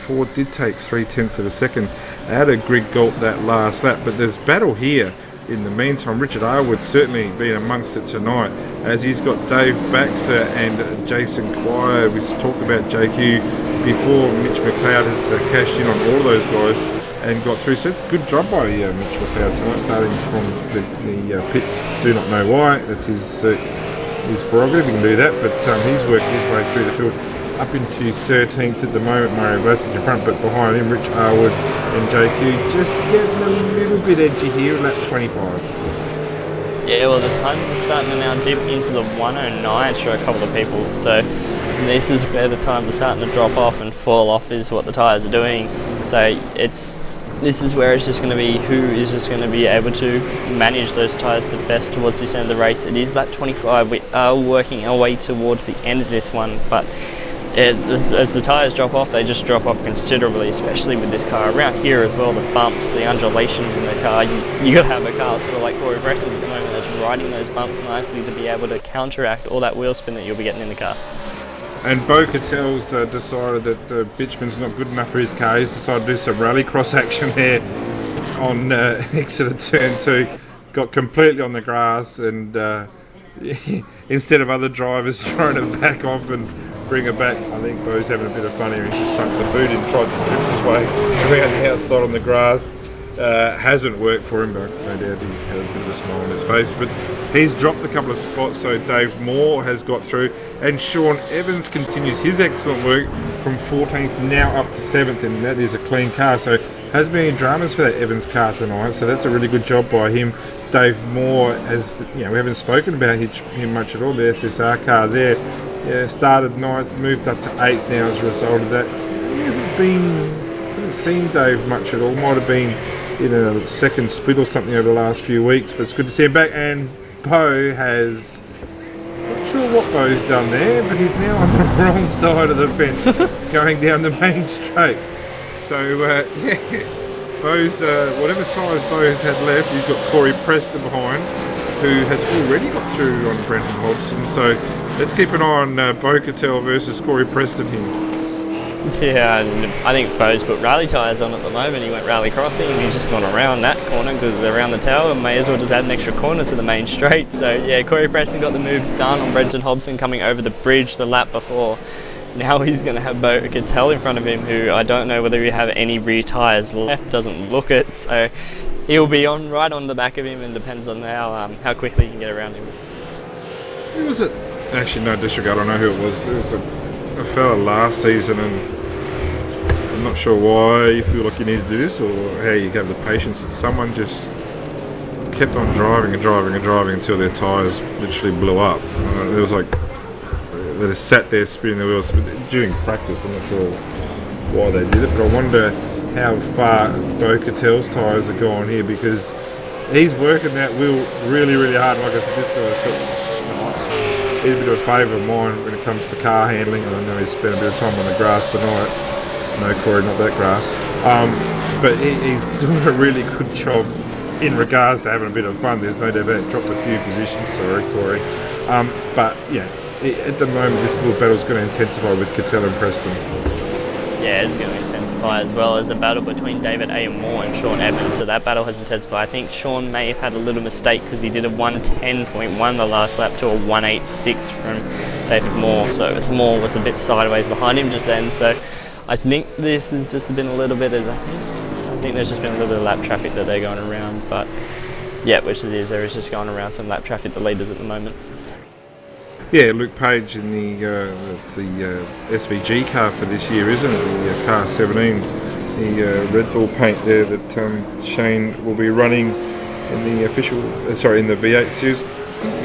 Ford did take 0.3 of a second out of Grigalt that last lap. But there's battle here in the meantime. Richard Arwood's certainly been amongst it tonight, as he's got Dave Baxter and Jason Quire. We talked about JQ before. Mitch McLeod has cashed in on all of those guys and got through. So good job by Mitch McLeod tonight, starting from the pits. Do not know why. That's his prerogative. He can do that, but he's worked his way through the field. up into 13th at the moment. Mario Vlasic in front, but behind him, Rich Arwood and JQ just getting a little bit edgy here at lap 25. Yeah, well, the times are starting to now dip into the 109s for a couple of people, so this is where the times are starting to drop off and fall off is what the tyres are doing. So this is where it's just going to be who is just going to be able to manage those tyres the best towards this end of the race. It is lap 25. We are working our way towards the end of this one, but as the tyres drop off, they just drop off considerably, especially with this car. Around here as well, the bumps, the undulations in the car, you got to have a car sort of like Corey Preston's at the moment that's riding those bumps nicely to be able to counteract all that wheel spin that you'll be getting in the car. And Bo Catel's decided that Bitchman's not good enough for his car. He's decided to do some rallycross action there on exit of turn 2. Got completely on the grass, and instead of other drivers trying to back off and bring her back, I think Bo's having a bit of fun here. He's just sunk the boot and tried to drift his way around the outside on the grass. Hasn't worked for him, but no doubt he had a bit of a smile on his face. But he's dropped a couple of spots, so Dave Moore has got through, and Sean Evans continues his excellent work from 14th now up to 7th, and that is a clean car. So hasn't been any dramas for that Evans car tonight, so that's a really good job by him. Dave Moore has, we haven't spoken about him much at all. The SSR car there, started 9th, moved up to 8th now as a result of that. He haven't seen Dave much at all. Might have been in a second split or something over the last few weeks, but it's good to see him back. And Bo has, not sure what Bo's done there, but he's now on the wrong side of the fence going down the main straight. So Bo's whatever tyres Bo has had left, he's got Corey Preston behind, who has already got through on Brenton Hodgson. So let's keep an eye on Bo Catel versus Corey Preston here. Yeah, I think Bo's put rally tyres on at the moment. He went rally crossing and he's just gone around that corner because they're around the tower and may as well just add an extra corner to the main straight. So yeah, Corey Preston got the move done on Brenton Hobson coming over the bridge the lap before. Now he's going to have Bo Catel in front of him, who I don't know whether he have any rear tyres left, doesn't look it. So he'll be right on the back of him, and depends on how quickly he can get around him. Who was it? Actually, no disregard, I know who it was. It was a fella last season, and I'm not sure why you feel like you need to do this or how you have the patience. That someone just kept on driving until their tyres literally blew up. It was like they just sat there spinning the wheels during practice. I'm not sure why they did it, but I wonder how far Bo Catel's tyres are gone here, because he's working that wheel really, really hard. Like I said, this guy's he's a bit of a favourite of mine when it comes to car handling, and I know he's spent a bit of time on the grass tonight. No, Corey, not that grass. But he's doing a really good job in regards to having a bit of fun. There's no doubt about it. Dropped a few positions, sorry, Corey. But yeah, at the moment, this little battle's going to intensify with Catel and Preston. Yeah, it's going to intensify, as well as the battle between David A. Moore and Sean Evans. So that battle has intensified. I think Sean may have had a little mistake because he did a 110.1 the last lap to a 186 from David Moore. So Moore was a bit sideways behind him just then. So I think this has just been a little bit of, I think there's just been a little bit of lap traffic that they're going around. But yeah, which it is. There is just going around some lap traffic, the leaders at the moment. Yeah, Luke Page in that's the SVG car for this year, isn't it? The car 17, the Red Bull paint there that Shane will be running in the in the V8 series. I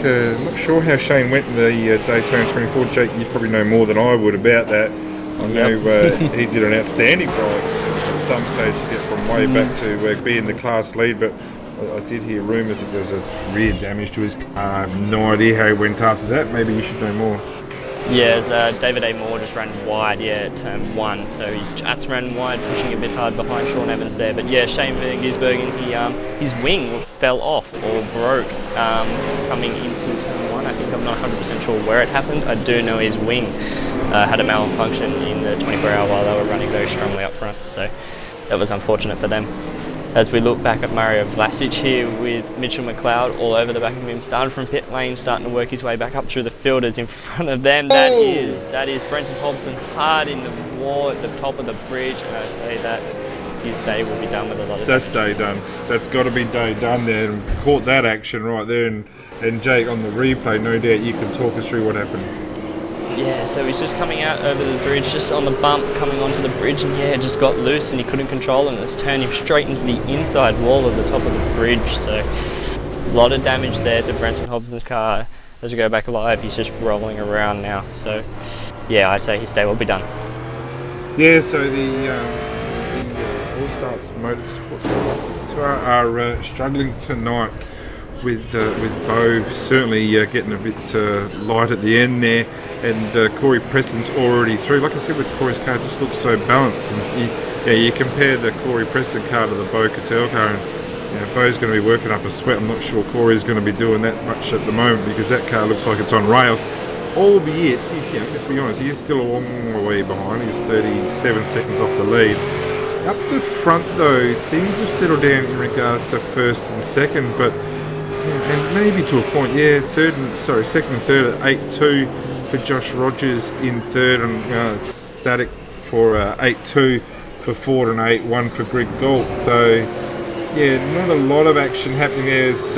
think, not sure how Shane went in the Daytona 24. Jake, you probably know more than I would about that. I know he did an outstanding drive at some stage to get from way back to be in the class lead, but I did hear rumours that there was a rear damage to his car. I have no idea how he went after that. Maybe you should know more. Yeah, David A. Moore just ran wide, at turn 1. So he just ran wide, pushing a bit hard behind Sean Evans there. But yeah, Shane Van Gisbergen, his wing fell off or broke coming into turn 1. I think I'm not 100% sure where it happened. I do know his wing had a malfunction in the 24-hour while they were running very strongly up front. So that was unfortunate for them. As we look back at Mario Vlasic here with Mitchell McLeod all over the back of him, starting from pit lane, starting to work his way back up through the filters in front of them. That is Brenton Hobson hard in the wall at the top of the bridge, and I say that his day will be done with a lot of That's day done. That's got to be day done there. And caught that action right there. And Jake, on the replay, no doubt you can talk us through what happened. Yeah, so he's just coming out over the bridge, just on the bump, coming onto the bridge, and yeah, just got loose and he couldn't control it, and it's turned him straight into the inside wall of the top of the bridge. So a lot of damage there to Brenton Hobson's car. As we go back live, he's just rolling around now. So yeah, I'd say his day will be done. Yeah, so the All-Stars Motorsports are struggling tonight with Bo certainly getting a bit light at the end there, and Corey Preston's already through. Like I said, with Corey's car, it just looks so balanced. And you compare the Corey Preston car to the Bo Cattell car, and Bo's going to be working up a sweat. I'm not sure Corey's going to be doing that much at the moment, because that car looks like it's on rails. Albeit, let's be honest, he's still a long way behind. He's 37 seconds off the lead. Up the front though, things have settled down in regards to first and second, but and maybe to a point, second and third at 8-2 for Josh Rogers in third, and static for 8-2 for Ford, and 8-1 for Greg Galt. So yeah, not a lot of action happening there, as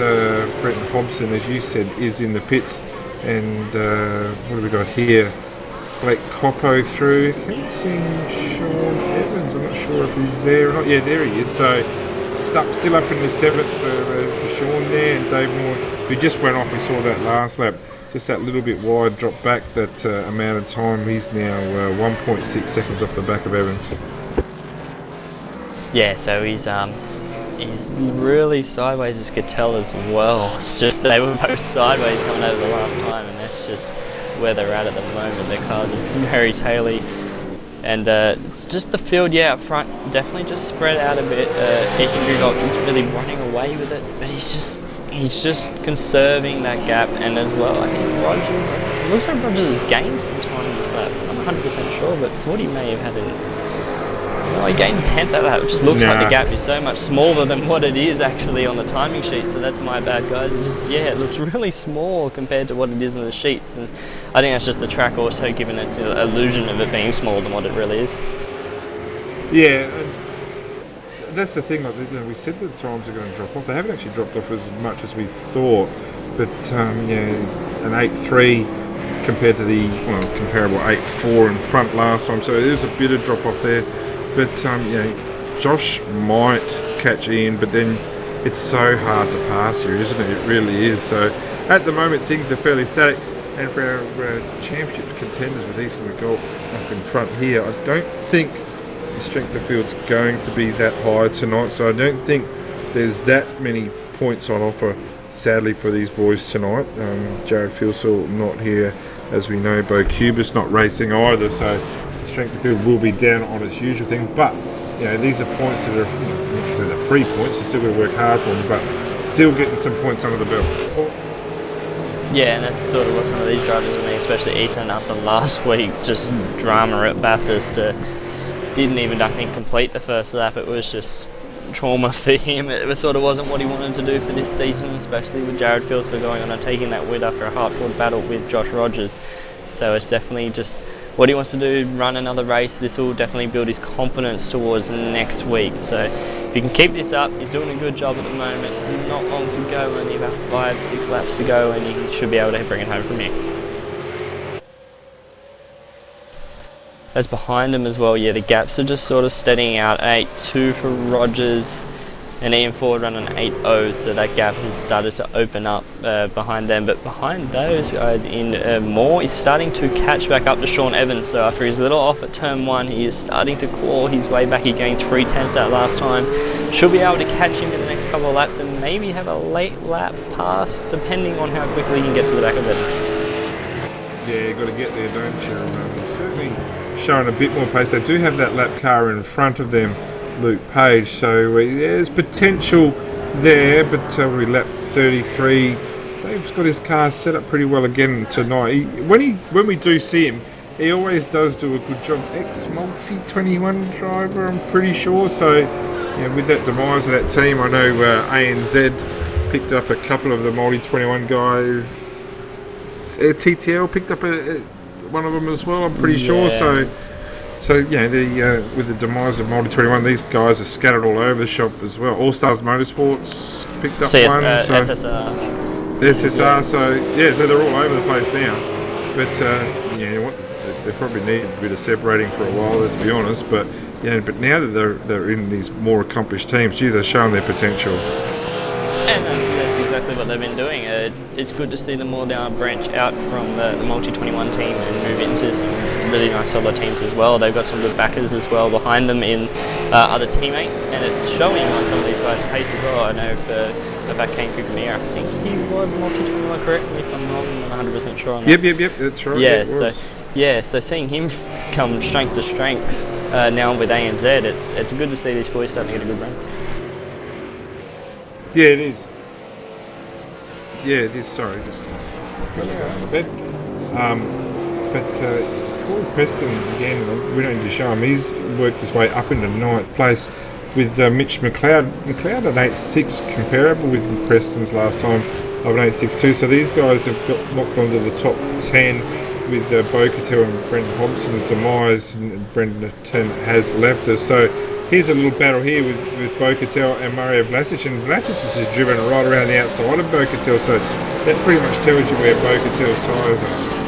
Brenton Hobson, as you said, is in the pits. And what have we got here? Blake Coppo through. Can't see Sean Evans. I'm not sure if he's there or not. Yeah, there he is. So still up in the 7th for Sean there, and Dave Moore, who just went off. We saw that last lap, just that little bit wide, dropped back that amount of time. He's now 1.6 seconds off the back of Evans. Yeah, so he's really sideways as Cattell as well. It's just they were both sideways coming over the last time, and that's just where they're at the moment. Their cars are very taily. And it's just the field, up front, definitely just spread out a bit. Ethan Grigol is really running away with it, but he's just conserving that gap. And as well, I think Rogers, it looks like Rogers has gained some time this lap. I'm not 100% sure, but 40 may have had it. No, he gained 10th out of that. It just looks like the gap is so much smaller than what it is actually on the timing sheet. So that's my bad, guys. It looks really small compared to what it is in the sheets, and I think that's just the track also giving it the illusion of it being smaller than what it really is. Yeah, and that's the thing. Like, we said that the times are going to drop off. They haven't actually dropped off as much as we thought, but an 8.3 compared to the comparable 8.4 in front last time. So there's a bit of drop off there. But Josh might catch Ian, but then it's so hard to pass here, isn't it? It really is. So at the moment things are fairly static, and for our championship contenders with Eastern McGold up in front here, I don't think the strength of field's going to be that high tonight. So I don't think there's that many points on offer, sadly, for these boys tonight. Jared Filsall not here, as we know. Bo Cubis not racing either, so strength of field will be down on its usual thing. But these are points that are they're free points. You still got to work hard for them, but still getting some points under the belt. Yeah, and that's sort of what some of these drivers will need, especially Ethan after last week, just drama at Bathurst. Didn't even, I think, complete the first lap. It was just trauma for him. It sort of wasn't what he wanted to do for this season, especially with Jared Filsall going on and taking that win after a hard-fought battle with Josh Rogers. So it's definitely just what he wants to do, run another race. This will definitely build his confidence towards next week. So if he can keep this up, he's doing a good job at the moment. Not long to go, only about 5-6 laps to go, and he should be able to bring it home from here. As behind him as well, the gaps are just sort of steadying out. 8.2 for Rogers, and Ian Ford running 8.0, so that gap has started to open up behind them. But behind those guys in Moore is starting to catch back up to Sean Evans. So after his little off at turn 1, he is starting to claw his way back. He gained 3/10 that last time. Should be able to catch him in the next couple of laps and maybe have a late lap pass, depending on how quickly he can get to the back of Evans. Yeah, you've got to get there, don't you? Certainly showing a bit more pace. They do have that lap car in front of them, Luke Page, so there's potential there, but we lap 33. Dave's got his car set up pretty well again tonight. When we do see him, he always does do a good job. Ex-Multi 21 driver, I'm pretty sure. So with that demise of that team, I know ANZ picked up a couple of the Multi 21 guys. TTL picked up one of them as well, I'm pretty sure. So with the demise of Multi 21, these guys are scattered all over the shop as well. All Stars Motorsports picked up one. SSR. So they're all over the place now. But They probably need a bit of separating for a while, let's be honest. But but now that they're in these more accomplished teams, gee, they're showing their potential. And that's exactly what they've been doing. It's good to see them all now branch out from the multi-21 team and move into some really nice solo teams as well. They've got some good backers as well behind them in other teammates, and it's showing on some of these guys' pace as well. I know for fact Kane Kukamir, I think he was multi-21, correct me if I'm wrong, I'm 100% sure on that. Yep, that's right. Yeah, so seeing him come strength to strength now with ANZ, it's good to see these boys starting to get a good run. Yeah, it is. Sorry, just fell out of bed. But Corey Preston, again, we don't need to show him. He's worked his way up into 9th place with Mitch McLeod. McLeod at 8.6, comparable with Preston's last time of an 8.62. So these guys have got knocked onto the top 10 with Bo-Catel and Brendan Hobson's demise, and Brendan has left us. So here's a little battle here with Bo-Catel and Mario Vlasic, and Vlasic is driven right around the outside of Bo-Catel, so that pretty much tells you where Bo-Catel's tyres are.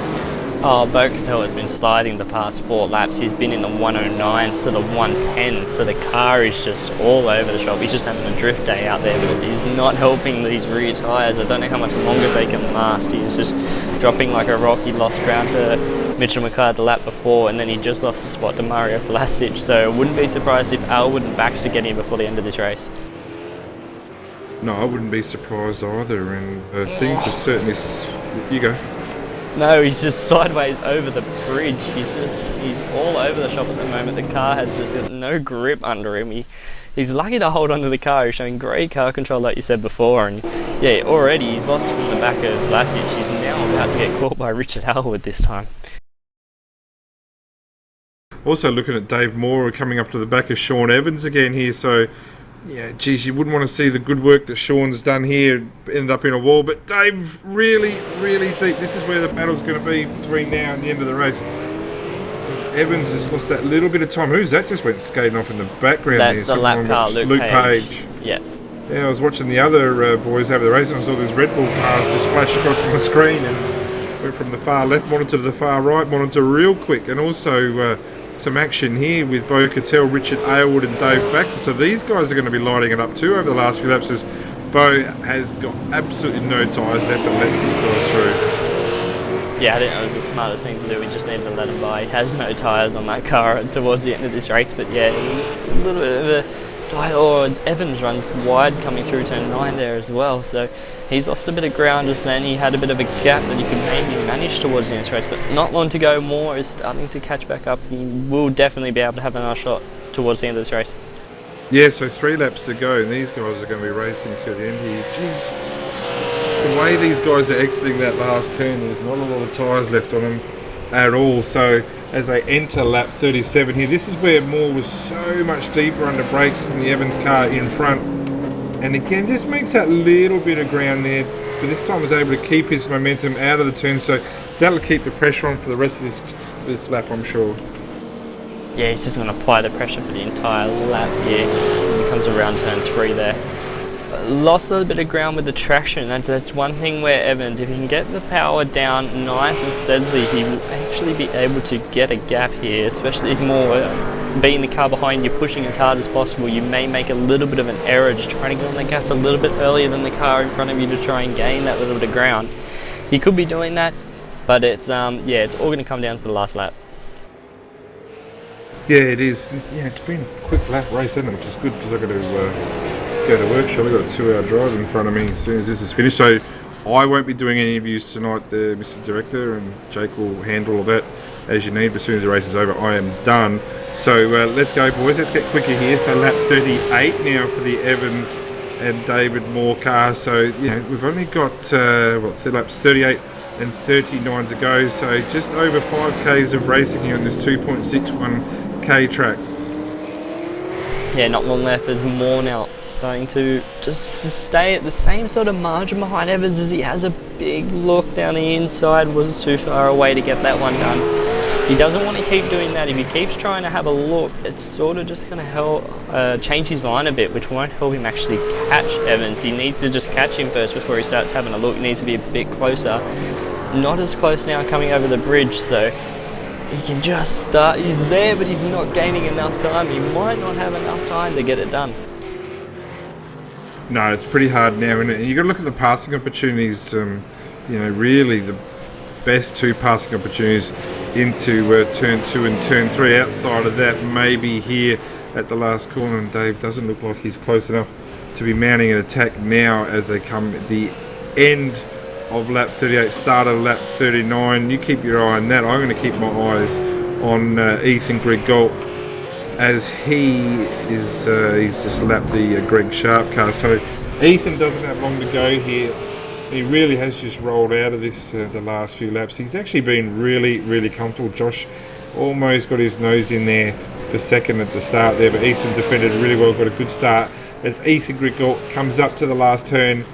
Oh, Bo-Catel has been sliding the past 4 laps. He's been in the 109s to the 110s, so the car is just all over the shop. He's just having a drift day out there, but he's not helping these rear tyres. I don't know how much longer they can last. He's just dropping like a rock. He lost ground to Mitchell McLeod the lap before, and then he just lost the spot to Mario Vlasic, so wouldn't be surprised if Elwood and Baxter get in before the end of this race. No, I wouldn't be surprised either, and things are certainly... You go. No, he's just sideways over the bridge. He's all over the shop at the moment. The car has just got no grip under him. He's lucky to hold onto the car. He's showing great car control, like you said before. And yeah, already he's lost from the back of Vlasic. He's now about to get caught by Richard Elwood this time. Also looking at Dave Moore coming up to the back of Sean Evans again here. So yeah, geez, you wouldn't want to see the good work that Sean's done here end up in a wall. But Dave, really, really deep. This is where the battle's going to be between now and the end of the race. Evans has lost that little bit of time. Who's that just went skating off in the background? That's the lap car, Luke Page. Yeah, I was watching the other boys over the race, and I saw this Red Bull car just flash across my screen and went from the far left monitor to the far right monitor real quick. And also some action here with Bo-Catel, Richard Aylward and Dave Baxter. So these guys are going to be lighting it up too over the last few laps, as Bo has got absolutely no tyres left and lets these guys through. Yeah, I think that was the smartest thing to do. We just needed to let him by. He has no tyres on that car towards the end of this race, but yeah, a little bit of a Evans runs wide coming through turn 9 there as well, so he's lost a bit of ground just then. He had a bit of a gap that he could maybe manage towards the end of this race, but not long to go. Moore is starting to catch back up. He will definitely be able to have another shot towards the end of this race. Yeah, so 3 laps to go, and these guys are going to be racing to the end here. Jeez. The way these guys are exiting that last turn, there's not a lot of tyres left on them at all. So as they enter lap 37 here, this is where Moore was so much deeper under brakes than the Evans car in front, and again just makes that little bit of ground there, but this time was able to keep his momentum out of the turn, so that'll keep the pressure on for the rest of this lap, I'm sure. Yeah, he's just going to apply the pressure for the entire lap here as he comes around turn 3 there. Lost a little bit of ground with the traction. That's one thing where Evans, if he can get the power down nice and steadily, he will actually be able to get a gap here, especially if Moore being the car behind you, pushing as hard as possible. You may make a little bit of an error just trying to get on the gas a little bit earlier than the car in front of you to try and gain that little bit of ground. He could be doing that, but it's it's all going to come down to the last lap. Yeah, it is. Yeah, it's been a quick lap race, isn't it? Which is good because I've got to go to workshop. I've got a 2-hour drive in front of me as soon as this is finished. So I won't be doing any interviews tonight, Mr. Director, and Jake will handle all that as you need. But as soon as the race is over, I am done. So let's go, boys. Let's get quicker here. So lap 38 now for the Evans and David Moore car. So we've only got laps 38 and 39 to go. So just over 5Ks of racing here on this 2.61K track. Yeah, not long left. There's Moore now starting to just stay at the same sort of margin behind Evans as he has a big look down the inside. Was too far away to get that one done. He doesn't want to keep doing that. If he keeps trying to have a look, it's sort of just going to help change his line a bit, which won't help him actually catch Evans. He needs to just catch him first before he starts having a look. He needs to be a bit closer. Not as close now coming over the bridge, so he can just start. He's there, but he's not gaining enough time. He might not have enough time to get it done. No, it's pretty hard now, and you've got to look at the passing opportunities. Really the best two passing opportunities into turn 2 and turn 3. Outside of that, maybe here at the last corner, and Dave doesn't look like he's close enough to be mounting an attack now as they come at the end of lap 38, start of lap 39. You keep your eye on that. I'm going to keep my eyes on Ethan Grigol, as he's just lapped the Greg Sharp car. So Ethan doesn't have long to go here. He really has just rolled out of this the last few laps. He's actually been really comfortable. Josh almost got his nose in there for second at the start there, but Ethan defended really well, got a good start. As Ethan Grigol comes up to the last turn,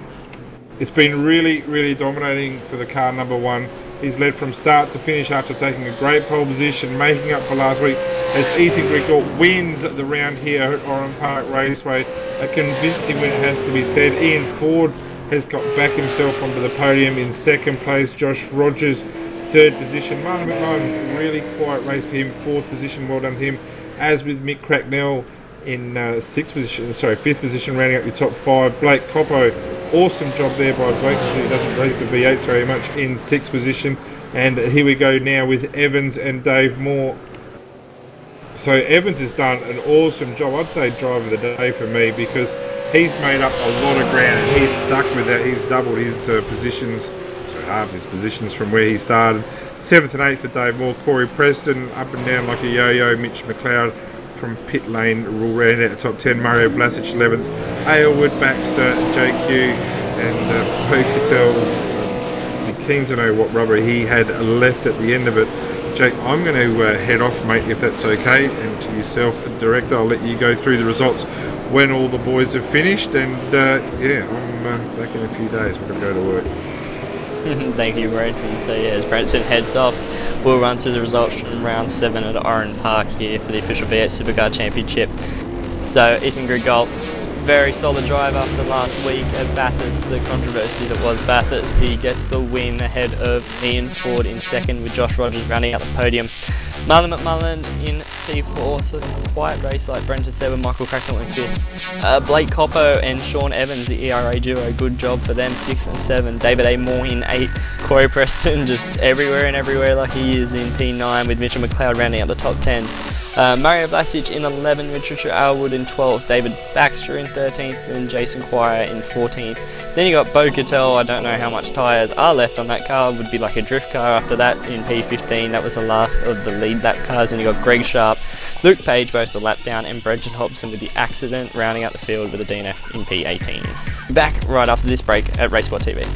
it's been really dominating for the car number 1. He's led from start to finish after taking a great pole position, making up for last week, as Ethan Grigol wins the round here at Oran Park Raceway. A convincing win, it has to be said. Ian Ford has got back himself onto the podium in second place. Josh Rogers, third position. Martin McMahon, really quiet race for him, fourth position, well done to him. As with Mick Cracknell in fifth position, rounding up your top 5. Blake Coppo, awesome job there by Blake, because he doesn't race the V8s very much, in sixth position. And here we go now with Evans and Dave Moore. So Evans has done an awesome job. I'd say driver of the day for me, because he's made up a lot of ground and he's stuck with that. He's doubled his positions, half his positions from where he started. 7th and 8th for Dave Moore. Corey Preston up and down like a yo-yo. Mitch McLeod from pit lane will round out the top 10. Mario Blasic 11th. Aylward, Baxter, JQ and Pocatel. Be keen to know what rubber he had left at the end of it. Jake, I'm going to head off, mate, if that's okay. And to yourself, Director, I'll let you go through the results when all the boys have finished. And I'm back in a few days. We're going to go to work. Thank you, Brenton. So as Brenton heads off, we'll run through the results from round 7 at Oran Park here for the official V8 Supercar Championship. So Ethan Grigol, very solid drive after last week at Bathurst, the controversy that was Bathurst. He gets the win ahead of Ian Ford in second, with Josh Rogers rounding out the podium. Marlon McMullen in P4, so a quiet race like Brenton said, with Michael Cracknell in 5th. Blake Coppo and Sean Evans, the ERA duo, good job for them, 6 and 7. David A. Moore in 8. Corey Preston just everywhere like he is in P9, with Mitchell McLeod rounding out the top 10. Mario Blasic in 11, with Richard Aylward in 12th, David Baxter in 13th, and Jason Quire in 14th. Then you got Bo Cattell. I don't know how much tyres are left on that car, would be like a drift car after that in P15. That was the last of the lead lap cars. And you got Greg Sharp, Luke Page, both the lap down, and Brenton Hobson with the accident, rounding out the field with a DNF in P18. Back right after this break at Racesport TV.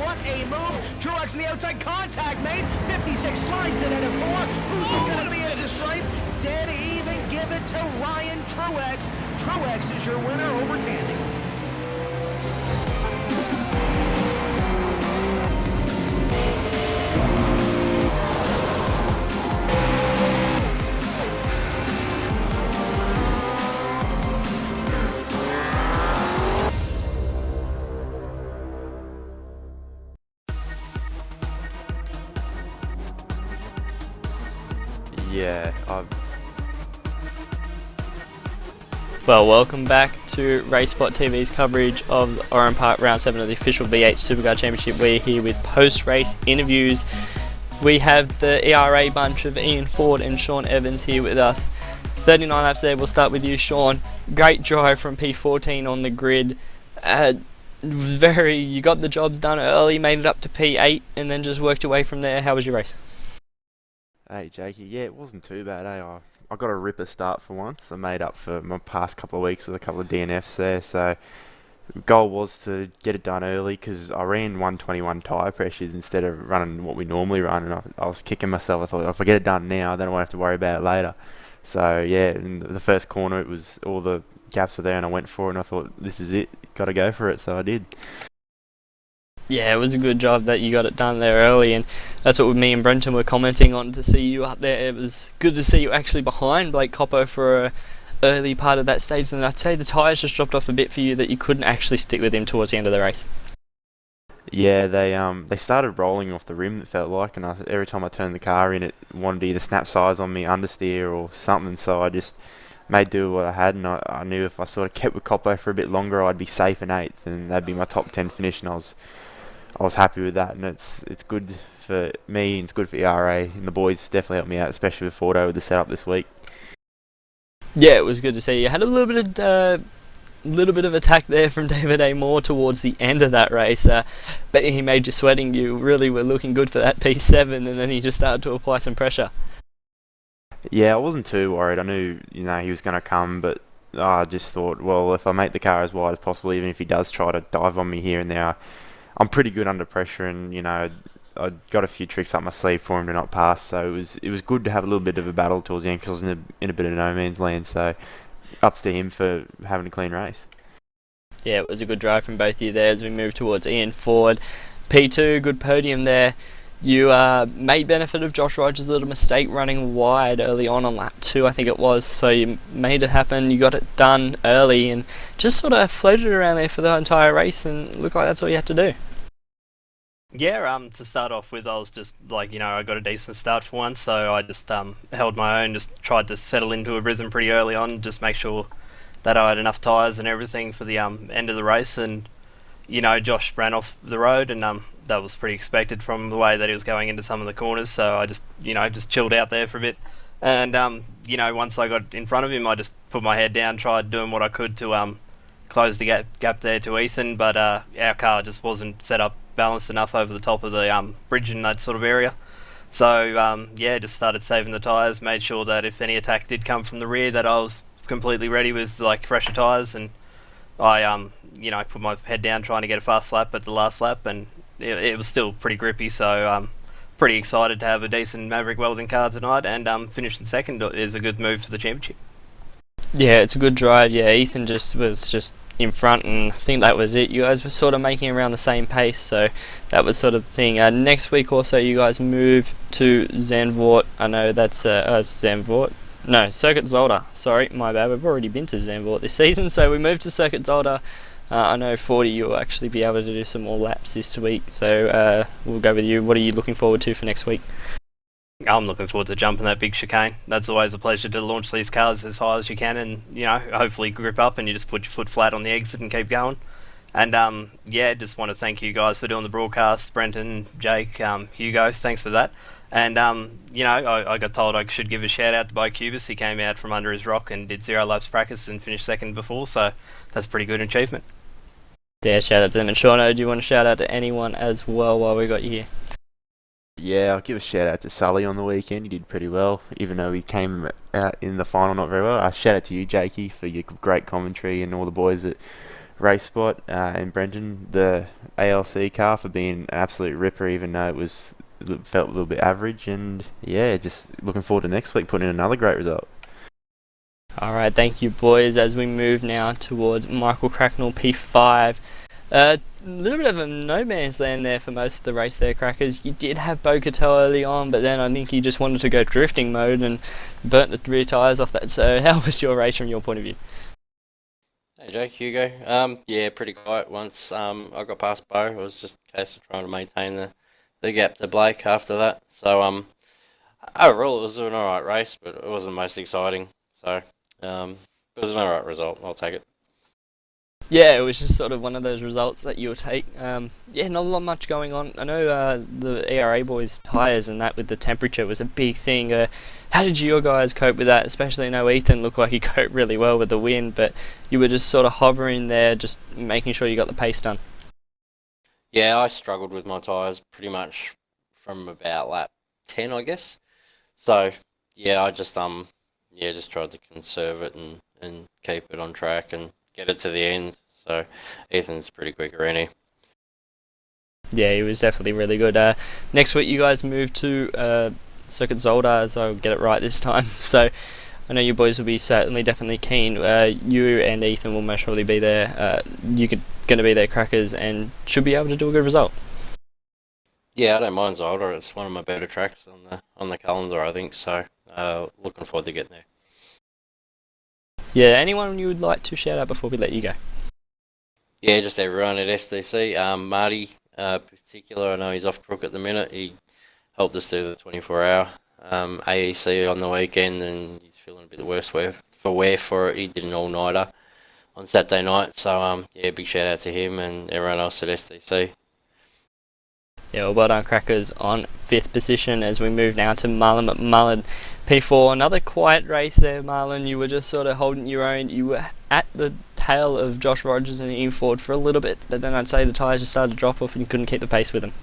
What a move. Truex in the outside, contact made. 56 slides it at a 4. Who's going to be at the stripe? Dead even, give it to Ryan Truex. Truex is your winner over Tandy. Yeah, Well, welcome back to RaceSpot TV's coverage of the Oran Park Round 7 of the official V8 Supercar Championship. We're here with post-race interviews. We have the ERA bunch of Ian Ford and Sean Evans here with us. 39 laps there. We'll start with you, Sean. Great drive from P14 on the grid. You got the jobs done early, made it up to P8, and then just worked your way from there. How was your race? hey Jakey, yeah, it wasn't too bad, eh? I got a ripper start for once. I made up for my past couple of weeks with a couple of DNFs there, so the goal was to get it done early because I ran 121 tyre pressures instead of running what we normally run, and I was kicking myself. I thought, if I get it done now, then I won't have to worry about it later. So yeah, in the first corner, it was all the gaps were there, and I went for it, and I thought, this is it, got to go for it, so I did. Yeah, it was a good job that you got it done there early, and that's what me and Brenton were commenting on, to see you up there. It was good to see you actually behind Blake Coppo for a early part of that stage, and I'd say the tyres just dropped off a bit for you that you couldn't actually stick with him towards the end of the race. Yeah, they started rolling off the rim, it felt like, and every time I turned the car in, it wanted to either snap sides on me, understeer or something, so I just made do with what I had, and I knew if I sort of kept with Coppo for a bit longer, I'd be safe in 8th, and that'd be my top 10 finish, and I was happy with that, and it's good for me and it's good for ERA, and the boys definitely helped me out, especially with Fordo with the setup this week. Yeah, it was good to see. You had a little bit of attack there from David A. Moore towards the end of that race, but he made you sweating. You really were looking good for that P7, and then he just started to apply some pressure. Yeah, I wasn't too worried. I knew he was going to come, but I just thought, well, if I make the car as wide as possible, even if he does try to dive on me here and there, I'm pretty good under pressure, and I got a few tricks up my sleeve for him to not pass. So it was good to have a little bit of a battle towards the end because I was in a bit of no man's land. So ups to him for having a clean race. Yeah, it was a good drive from both of you there as we move towards Ian Ford. P2, good podium there. You made benefit of Josh Rogers' little mistake running wide early on lap 2, I think it was. So you made it happen, you got it done early, and just sort of floated around there for the entire race, and looked like that's all you had to do. Yeah, to start off with, I was just like, I got a decent start for once, so I just held my own, just tried to settle into a rhythm pretty early on, just make sure that I had enough tyres and everything for the end of the race, and Josh ran off the road, and that was pretty expected from the way that he was going into some of the corners, so I just, just chilled out there for a bit, and once I got in front of him, I just put my head down, tried doing what I could to close the gap there to Ethan, but our car just wasn't set up balanced enough over the top of the bridge in that sort of area. So just started saving the tyres, made sure that if any attack did come from the rear, that I was completely ready with like fresher tyres, and I put my head down trying to get a fast lap at the last lap, and it was still pretty grippy, so pretty excited to have a decent Maverick Welding car tonight, and finishing second is a good move for the championship. Yeah, it's a good drive. Yeah, Ethan was just in front, and I think that was it. You guys were sort of making around the same pace, so that was sort of the thing. Next week also, you guys move to Zandvoort. I know that's Zandvoort. No, Circuit Zolder. Sorry, my bad. We've already been to Zandvoort this season, so we moved to Circuit Zolder. I know 40, you'll actually be able to do some more laps this week, so we'll go with you. What are you looking forward to for next week? I'm looking forward to jumping that big chicane. That's always a pleasure to launch these cars as high as you can, and hopefully grip up and you just put your foot flat on the exit and keep going. And just want to thank you guys for doing the broadcast, Brenton, Jake, Hugo, thanks for that. And I got told I should give a shout out to Bo Cubis. He came out from under his rock and did 0 laps practice and finished second before, so that's a pretty good achievement. Yeah, shout out to them. And Shauno, do you want to shout out to anyone as well while we got you here? Yeah, I'll give a shout out to Sully on the weekend. He did pretty well, even though he came out in the final not very well. Shout out to you, Jakey, for your great commentary, and all the boys that race spot in Brenton, the ALC car, for being an absolute ripper, even though it felt a little bit average. And yeah, just looking forward to next week putting in another great result. Alright, thank you boys. As we move now towards Michael Cracknell P5. A little bit of a no man's land there for most of the race there, Crackers. You did have Bo Cattell early on, but then I think you just wanted to go drifting mode and burnt the rear tyres off that. So how was your race from your point of view? Hey Jake, Hugo. Yeah, pretty quiet once I got past Bo. It was just a case of trying to maintain the gap to Blake after that. So overall it was an alright race, but it wasn't the most exciting. So it was an alright result. I'll take it. Yeah, it was just sort of one of those results that you'll take. Yeah, not a lot much going on. I know the ERA boys' tyres and that with the temperature was a big thing. How did you guys cope with that? Especially, I know Ethan looked like he coped really well with the wind, but you were just sort of hovering there, just making sure you got the pace done. Yeah, I struggled with my tyres pretty much from about lap 10, I guess. So yeah, I just just tried to conserve it and keep it on track and get it to the end. So Ethan's pretty quick already. Yeah, he was definitely really good. Next week you guys move to Circuit Zolder, as I'll get it right this time. So I know you boys will be definitely keen. You and Ethan will most probably be there. You're going to be there, Crackers, and should be able to do a good result. Yeah, I don't mind Zolder. It's one of my better tracks on the calendar, I think. So looking forward to getting there. Yeah, anyone you would like to shout out before we let you go? Yeah, just everyone at SDC. Marty, particular, I know he's off crook at the minute. He helped us do the 24-hour AEC on the weekend, and he's feeling a bit worse for it. He did an all-nighter on Saturday night. So yeah, big shout out to him and everyone else at SDC. Yeah, well done, Crackers, on 5th position as we move now to Marlon McMullen. P4, another quiet race there, Marlon. You were just sort of holding your own. You were at the tail of Josh Rogers and Ian Ford for a little bit, but then I'd say the tyres just started to drop off and you couldn't keep the pace with them.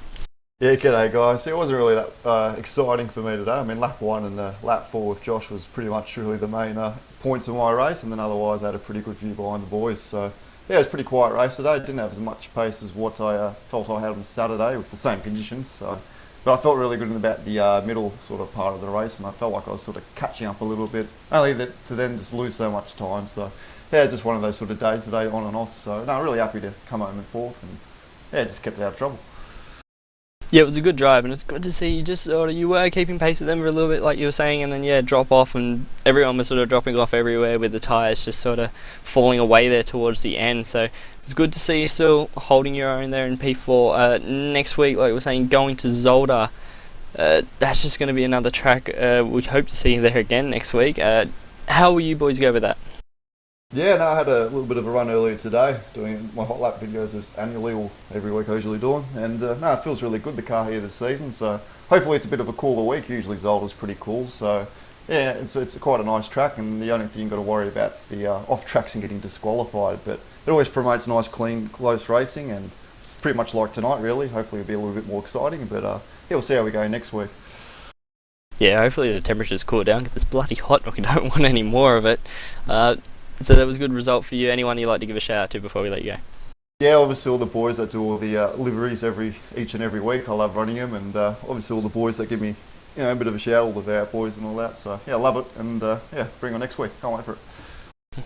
Yeah, g'day guys. It wasn't really that exciting for me today. I mean, lap 1 and lap 4 with Josh was pretty much really the main points of my race, and then otherwise I had a pretty good view behind the boys. So yeah, it was a pretty quiet race today. Didn't have as much pace as what I felt I had on Saturday with the same conditions. So, but I felt really good in about the middle sort of part of the race, and I felt like I was sort of catching up a little bit. Only that to then just lose so much time. So yeah, just one of those sort of days today, on and off. So no, really happy to come home in 4th, and yeah, just kept out of trouble. Yeah, it was a good drive, and it's good to see you just sort of, you were keeping pace with them for a little bit, like you were saying, and then yeah, drop off, and everyone was sort of dropping off everywhere with the tyres just sort of falling away there towards the end. So it's good to see you still holding your own there in P4. Next week, like we were saying, going to Zolder. That's just going to be another track. We hope to see you there again next week. How will you boys go with that? Yeah, no, I had a little bit of a run earlier today, doing my hot lap videos as annually or every week I usually do them, and no, it feels really good, the car here this season, so hopefully it's a bit of a cooler week. Usually Zolder's pretty cool, so yeah, it's quite a nice track, and the only thing you've got to worry about is the off tracks and getting disqualified, but it always promotes nice, clean, close racing, and pretty much like tonight really. Hopefully it'll be a little bit more exciting, but yeah, we'll see how we go next week. Yeah, hopefully the temperatures cool down, because it's bloody hot and we don't want any more of it. So that was a good result for you. Anyone you'd like to give a shout out to before we let you go? Yeah, obviously all the boys that do all the liveries each and every week. I love running them, and obviously all the boys that give me a bit of a shout, all the VAR boys and all that. So yeah, I love it, and yeah, bring on next week. Can't wait for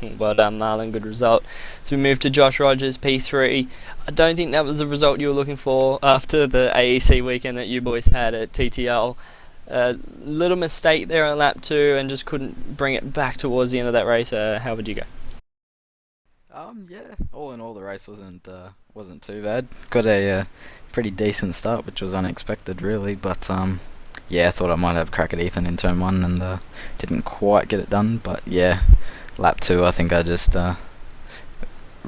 it. Well done, Marlon. Good result. So we move to Josh Rogers, P3. I don't think that was the result you were looking for after the AEC weekend that you boys had at TTL. Little mistake there on lap 2 and just couldn't bring it back towards the end of that race. How would you go? Yeah, all in all the race wasn't too bad. Got a pretty decent start, which was unexpected really, but yeah, I thought I might have a crack at Ethan in turn 1 and didn't quite get it done, but yeah, lap 2 I think I just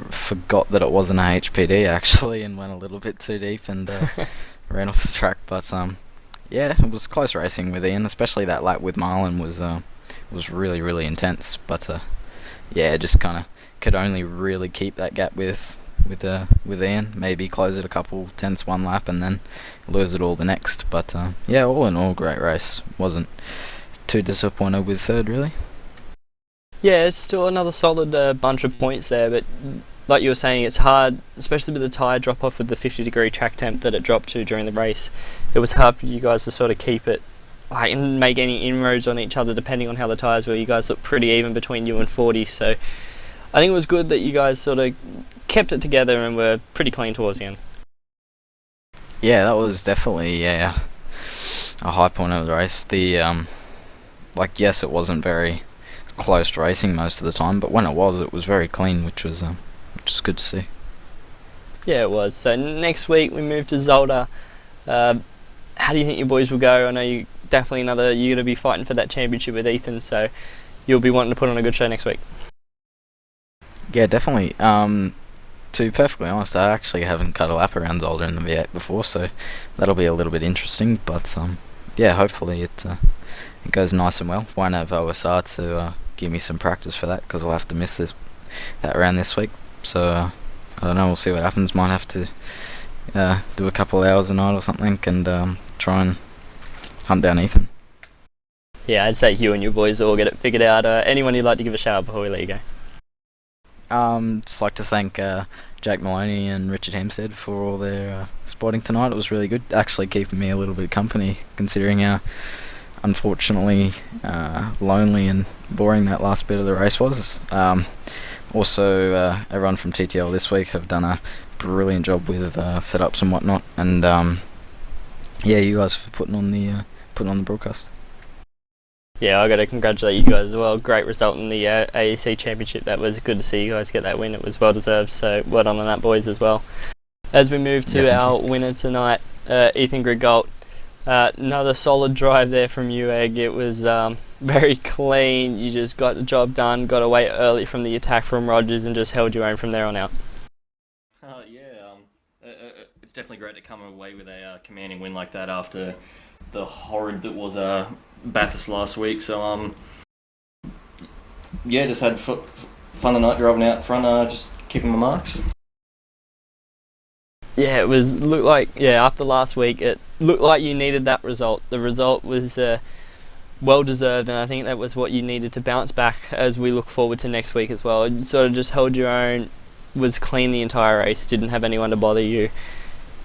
forgot that it wasn't a HPD actually and went a little bit too deep and ran off the track, but yeah, it was close racing with Ian, especially that lap with Marlon was really, really intense. But yeah, just kind of could only really keep that gap with Ian. Maybe close it a couple tenths one lap and then lose it all the next. But yeah, all in all, great race. Wasn't too disappointed with 3rd really. Yeah, it's still another solid bunch of points there, but like you were saying, it's hard, especially with the tyre drop off with the 50-degree track temp that it dropped to during the race. It was hard for you guys to sort of keep it, like, and make any inroads on each other depending on how the tyres were. You guys looked pretty even between you and 40, so I think it was good that you guys sort of kept it together and were pretty clean towards the end. Yeah, that was definitely a high point of the race. Yes, it wasn't very close racing most of the time, but when it was very clean, which was good to see. Yeah, it was. So next week we move to Zolder. How do you think your boys will go? I know you definitely you're going to be fighting for that championship with Ethan, so you'll be wanting to put on a good show next week. Yeah, definitely. To be perfectly honest, I actually haven't cut a lap around Zolder in the V8 before, so that'll be a little bit interesting. But yeah, hopefully it goes nice and well. Won't have OSR to give me some practice for that, because I'll have to miss that round this week. So I don't know. We'll see what happens. Might have to do a couple of hours a night or something and try and hunt down Ethan. Yeah, I'd say you and your boys will all get it figured out. Anyone you'd like to give a shout out before we let you go? Just like to thank Jake Maloney and Richard Hempstead for all their spotting tonight. It was really good, actually keeping me a little bit of company, considering how unfortunately lonely and boring that last bit of the race was. Also, everyone from TTL this week have done a brilliant job with setups and whatnot, and yeah, you guys for putting on the broadcast. Yeah, I got to congratulate you guys as well. Great result in the AEC Championship. That was good to see you guys get that win. It was well deserved, so well done on that, boys, as well. As we move to our winner tonight, Ethan Grigault. Another solid drive there from you, Egg. It was very clean. You just got the job done, got away early from the attack from Rogers and just held your own from there on out. It's definitely great to come away with a commanding win like that after the horrid that was Bathurst last week. So yeah, just had fun tonight driving out front, just keeping my marks. Yeah, looked like after last week it looked like you needed that result. The result was well deserved, and I think that was what you needed to bounce back as we look forward to next week as well. You sort of just held your own, was clean the entire race, didn't have anyone to bother you.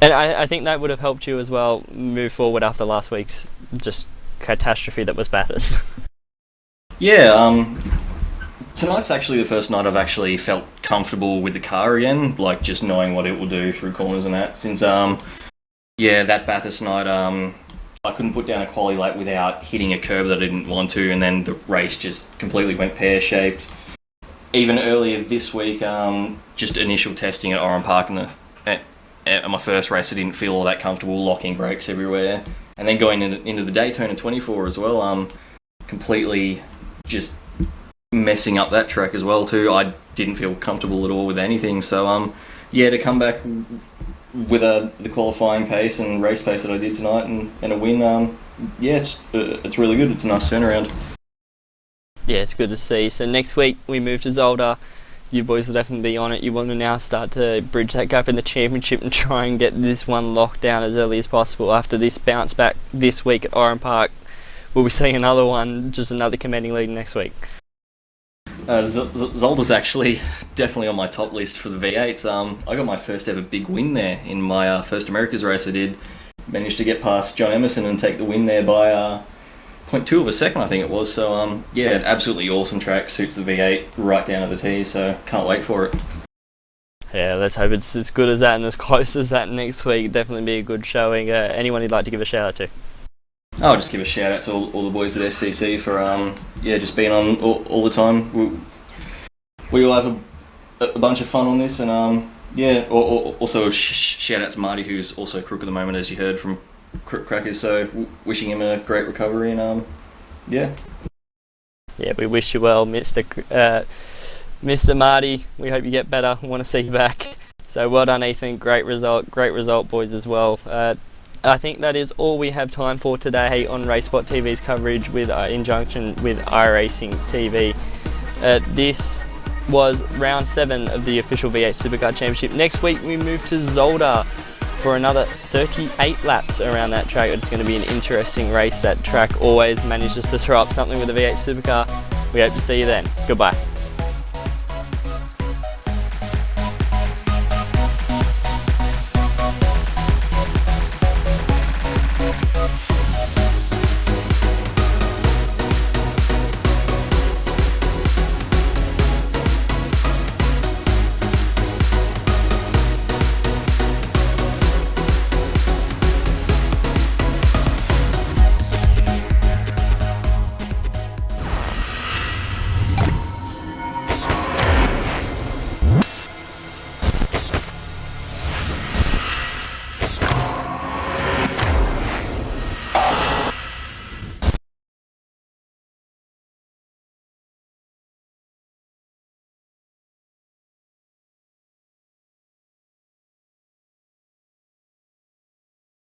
And I think that would have helped you as well move forward after last week's just catastrophe that was Bathurst. Yeah, tonight's actually the first night I've actually felt comfortable with the car again, like just knowing what it will do through corners and that. Since that Bathurst night, I couldn't put down a quali lap without hitting a curb that I didn't want to, and then the race just completely went pear-shaped. Even earlier this week, just initial testing at Oran Park at my first race, I didn't feel all that comfortable locking brakes everywhere. And then going into the Daytona 24 as well, completely just messing up that track as well too. I didn't feel comfortable at all with anything. So to come back with the qualifying pace and race pace that I did tonight and a win, it's really good. It's a nice turnaround. Yeah, it's good to see. So next week we move to Zolder. You boys will definitely be on it. You want to now start to bridge that gap in the championship and try and get this one locked down as early as possible. After this bounce back this week at Oran Park, we'll be seeing another one, just another commanding lead next week. Zolder's actually definitely on my top list for the V8s. I got my first ever big win there in my first Americas race I did. Managed to get past John Emerson and take the win there by 0.2 of a second, I think it was. So absolutely awesome track, suits the V8 right down to the T, so can't wait for it. Yeah, let's hope it's as good as that and as close as that next week. Definitely be a good showing. Anyone you'd like to give a shout out to? I'll just give a shout out to all the boys at FCC for just being on all the time. We all have a bunch of fun on this, and also shout out to Marty, who's also crook at the moment, as you heard from Crackers. So wishing him a great recovery, and Yeah, we wish you well, Mr. Marty. We hope you get better. We want to see you back. So well done, Ethan. Great result, boys, as well. I think that is all we have time for today on RaceSpot TV's coverage in conjunction with iRacing TV. This was round 7 of the official V8 Supercar Championship. Next week we move to Zolder for another 38 laps around that track. It's going to be an interesting race. That track always manages to throw up something with the V8 Supercar. We hope to see you then. Goodbye.